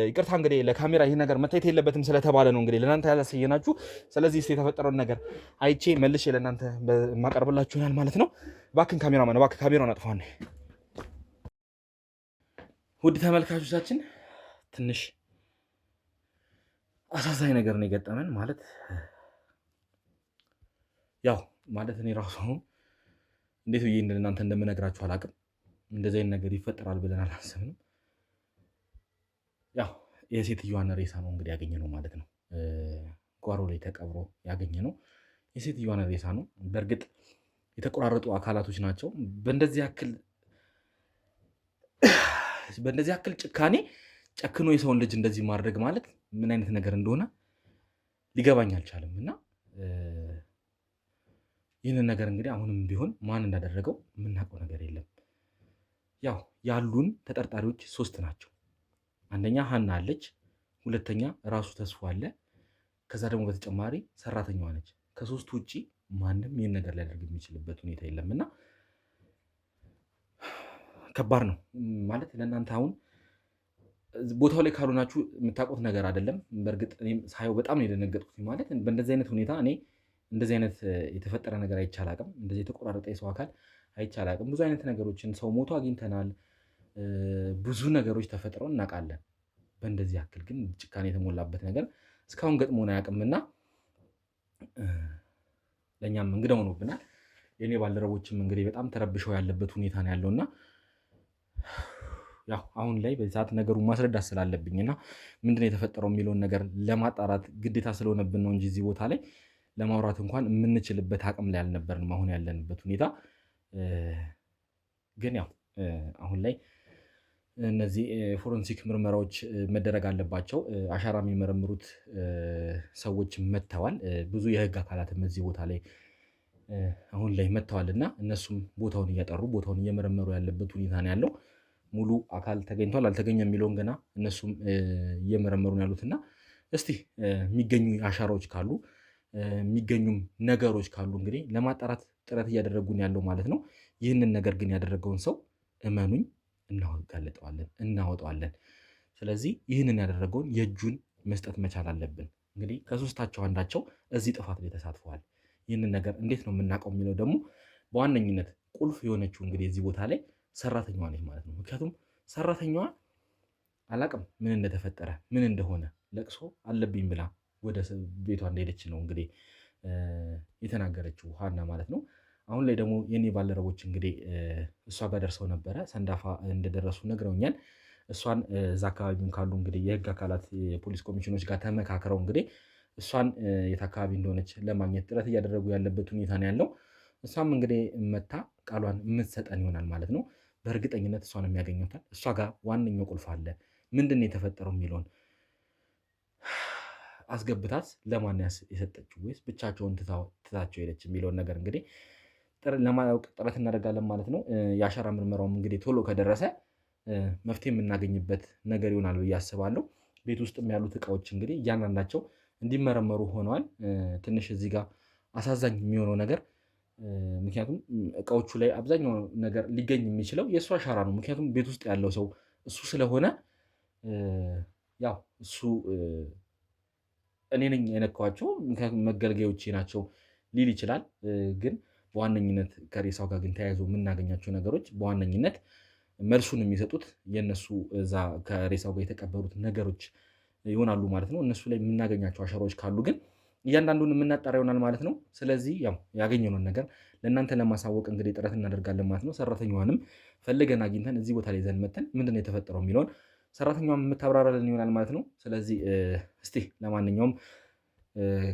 ይቅርታ እንግዲህ ለካሜራ ይህ ነገር መታየት የለበትም ስለተባለ ነው እንግዲህ ለእናንተ ያላሳየናችሁ። ስለዚህ እስቲ የተፈጠረውን ነገር አይቼ መልሼ ለእናንተ ማቀርብላችሁ ይሆናል ማለት ነው። እባክህን ካሜራማን፣ እባክህ ካሜራውን አጥፋው። ውድ ተመልካቾቻችን ትንሽ አሳዛኝ ነገር ነው የገጠመን። ማለት ያው ማለት እኔ ራሱ አሁን እንዴት ብዬ እናንተ እንደምነግራችሁ አላውቅም። እንደዚህ አይነት ነገር ይፈጠራል ብለን አላሰብንም። ያው የሴትዮዋን ሬሳ ነው እንግዲህ ያገኘነው ማለት ነው። ጓሮ ላይ ተቀብሮ ያገኘነው የሴትዮዋን ሬሳ ነው። በእርግጥ የተቆራረጡ አካላቶች ናቸው። በእንደዚህ ያክል ጭካኔ ጨክኖ የሰውን ልጅ እንደዚህ ማድረግ ማለት ምን አይነት ነገር እንደሆነ ሊገባኝ አልቻለም። እና ይህንን ነገር እንግዲህ አሁንም ቢሆን ማን እንዳደረገው የምናውቀው ነገር የለም። ያው ያሉን ተጠርጣሪዎች 3 ናቸው። አንደኛ ሀና አለች፣ ሁለተኛ ራሱ ተስፋ አለ፣ ከዛ ደግሞ በተጨማሪ ሰራተኛዋ ነች። ከ3 ውጪ ማንም ይህን ነገር ሊያደርግ የሚችልበት ሁኔታ የለም እና ከባድ ነው ማለት ለእናንተ አሁን ቦታው ላይ ካልሆናችሁ የምታውቁት ነገር አይደለም። በእርግጥ እኔም ሳየው በጣም ነው የደነገጥኩት። ማለት በእንደዚህ አይነት ሁኔታ እኔ እንደዚህ አይነት የተፈጠረ ነገር አይቼ አላውቅም። እንደዚህ የተቆራረጠ የሰው አካል አይቼ አላውቅም። ብዙ አይነት ነገሮችን ሰው ሞቶ አግኝተናል። ብዙ ነገሮች ተፈጥረው እናውቃለን። በእንደዚህ ያክል ግን ጭካኔ የተሞላበት ነገር እስካሁን ገጥሞን አያውቅምና ለእኛም እንግዳ ሆኖብናል። የእኔ ባልደረቦችም እንግዲህ በጣም ተረብሸው ያለበት ሁኔታ ነው ያለውና ያው አሁን ላይ በዛት ነገሩ ማስረዳት ስላለብኝና ምንድነው የተፈጠረው የሚለውን ነገር ለማጣራት ግዴታ ስለሆነብን ነው እንጂ እዚህ ቦታ ላይ ለማውራት እንኳን የምንችልበት አቅም ላይ አልነበርንም። አሁን ያለንበት ሁኔታ ግን ያው አሁን ላይ እነዚህ ፎረንሲክ ምርመራዎች መደረግ አለባቸው። አሻራ የሚመረምሩት ሰዎች መጥተዋል። ብዙ የህግ አካላትም እዚህ ቦታ ላይ አሁን ላይ መጥተዋልና እነሱም ቦታውን እያጠሩ ቦታውን እየመረመሩ ያለበት ሁኔታ ነው ያለው። ሙሉ አካል ተገኝቷል አልተገኘም የሚለውን ገና እነሱም እየመረመሩ ነው ያሉትና እስቲ የሚገኙ አሻራዎች ካሉ የሚገኙም ነገሮች ካሉ እንግዲህ ለማጣራት ጥረት እያደረጉን ያለው ማለት ነው። ይህንን ነገር ግን ያደረገውን ሰው እመኑኝ እናወጣዋለን። ስለዚህ ይህንን ያደረገውን የእጁን መስጠት መቻል አለብን። እንግዲህ ከሶስታቸው አንዳቸው እዚህ ጥፋት ላይ ተሳትፈዋል። ይህንን ነገር እንዴት ነው የምናውቀው የሚለው ደግሞ በዋነኝነት ቁልፍ የሆነችው እንግዲህ እዚህ ቦታ ላይ ሰራተኛዋ ነች ማለት ነው። ምክንያቱም ሰራተኛዋ አላቅም ምን እንደተፈጠረ ምን እንደሆነ ለቅሶ አለብኝ ብላ ወደ ቤቷ እንደሄደች ነው እንግዲህ የተናገረችው ሀና ማለት ነው። አሁን ላይ ደግሞ የኔ ባልደረቦች እንግዲህ እሷ ጋር ደርሰው ነበረ። ሰንዳፋ እንደደረሱ ነግረውኛል። እሷን እዛ አካባቢም ካሉ እንግዲህ የህግ አካላት የፖሊስ ኮሚሽኖች ጋር ተመካክረው እንግዲህ እሷን የት አካባቢ እንደሆነች ለማግኘት ጥረት እያደረጉ ያለበት ሁኔታ ነው ያለው። እሷም እንግዲህ መታ ቃሏን የምትሰጠን ይሆናል ማለት ነው። በእርግጠኝነት እሷን የሚያገኙታል። እሷ ጋር ዋነኛው ቁልፍ አለ። ምንድን ነው የተፈጠረው የሚለውን አስገብታት ለማን የሰጠችው ወይስ ብቻቸውን ትታቸው ሄደች የሚለውን ነገር እንግዲህ ለማወቅ ጥረት እናደርጋለን ማለት ነው። የአሻራ ምርመራውም እንግዲህ ቶሎ ከደረሰ መፍትሄ የምናገኝበት ነገር ይሆናል ብዬ አስባለሁ። ቤት ውስጥም ያሉት እቃዎች እንግዲህ እያንዳንዳቸው እንዲመረመሩ ሆነዋል። ትንሽ እዚህ ጋር አሳዛኝ የሚሆነው ነገር ምክንያቱም እቃዎቹ ላይ አብዛኛው ነገር ሊገኝ የሚችለው የእሱ አሻራ ነው። ምክንያቱም ቤት ውስጥ ያለው ሰው እሱ ስለሆነ ያው እሱ እኔ ነኝ የነካኋቸው ምክንያቱም መገልገያዎቼ ናቸው ሊል ይችላል። ግን በዋነኝነት ከሬሳው ጋር ግን ተያይዞ የምናገኛቸው ነገሮች በዋነኝነት መልሱን የሚሰጡት የእነሱ እዛ ከሬሳው ጋር የተቀበሩት ነገሮች ይሆናሉ ማለት ነው። እነሱ ላይ የምናገኛቸው አሻራዎች ካሉ ግን እያንዳንዱን የምናጣራ ይሆናል ማለት ነው። ስለዚህ ያው ያገኘነውን ነገር ለእናንተ ለማሳወቅ እንግዲህ ጥረት እናደርጋለን ማለት ነው። ሰራተኛዋንም ፈልገን አግኝተን እዚህ ቦታ ላይ ይዘን መተን ምንድነው የተፈጠረው የሚለውን ሰራተኛዋን የምታብራራልን ይሆናል ማለት ነው። ስለዚህ እስቲ ለማንኛውም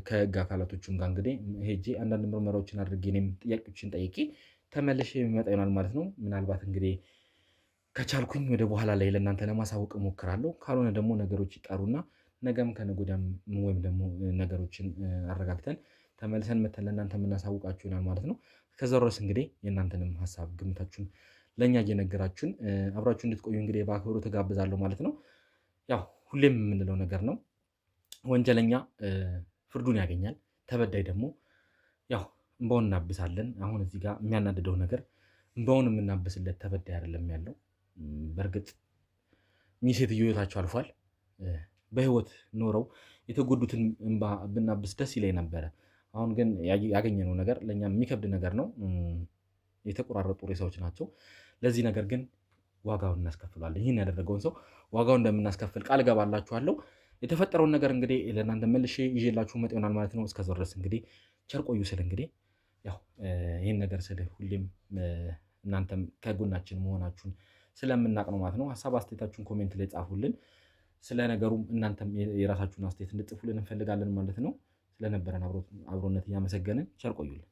ከህግ አካላቶቹም ጋር እንግዲህ ሄጄ አንዳንድ ምርመራዎችን አድርጌ እኔም ጥያቄዎችን ጠይቄ ተመልሼ የሚመጣ ይሆናል ማለት ነው። ምናልባት እንግዲህ ከቻልኩኝ ወደ በኋላ ላይ ለእናንተ ለማሳወቅ እሞክራለሁ። ካልሆነ ደግሞ ነገሮች ይጠሩና ነገም ከነገ ወዲያም ወይም ደግሞ ነገሮችን አረጋግተን ተመልሰን መተን ለእናንተ የምናሳውቃችሁ ይሆናል ማለት ነው። እስከዛ ድረስ እንግዲህ የእናንተንም ሀሳብ ግምታችሁን ለእኛ እየነገራችሁን አብራችሁ እንድትቆዩ እንግዲህ በአክብሮት እጋብዛለሁ ማለት ነው። ያው ሁሌም የምንለው ነገር ነው። ወንጀለኛ ፍርዱን ያገኛል። ተበዳይ ደግሞ ያው እንባውን እናብሳለን። አሁን እዚህ ጋር የሚያናድደው ነገር እንባውን የምናብስለት ተበዳይ አይደለም ያለው። በእርግጥ እኚህ ሴትዮ ህይወታቸው አልፏል። በህይወት ኖረው የተጎዱትን እንባ ብናብስ ደስ ይለኝ ነበረ። አሁን ግን ያገኘነው ነገር ለእኛ የሚከብድ ነገር ነው። የተቆራረጡ ሬሳዎች ናቸው። ለዚህ ነገር ግን ዋጋውን እናስከፍላለን። ይህን ያደረገውን ሰው ዋጋውን እንደምናስከፍል ቃል እገባላችኋለሁ። የተፈጠረውን ነገር እንግዲህ ለእናንተ መልሼ ይዤላችሁ መጥ ይሆናል ማለት ነው። እስከዛ ድረስ እንግዲህ ቸር ቆዩ ስል እንግዲህ ያው ይህን ነገር ስል ሁሌም እናንተም ከጎናችን መሆናችሁን ስለምናቅ ነው ማለት ነው። ሀሳብ አስተያየታችሁን ኮሜንት ላይ ጻፉልን። ስለ ነገሩም እናንተም የራሳችሁን አስተያየት እንድጽፉልን እንፈልጋለን ማለት ነው። ስለነበረን አብሮነት እያመሰገንን ቸር ቆዩልን።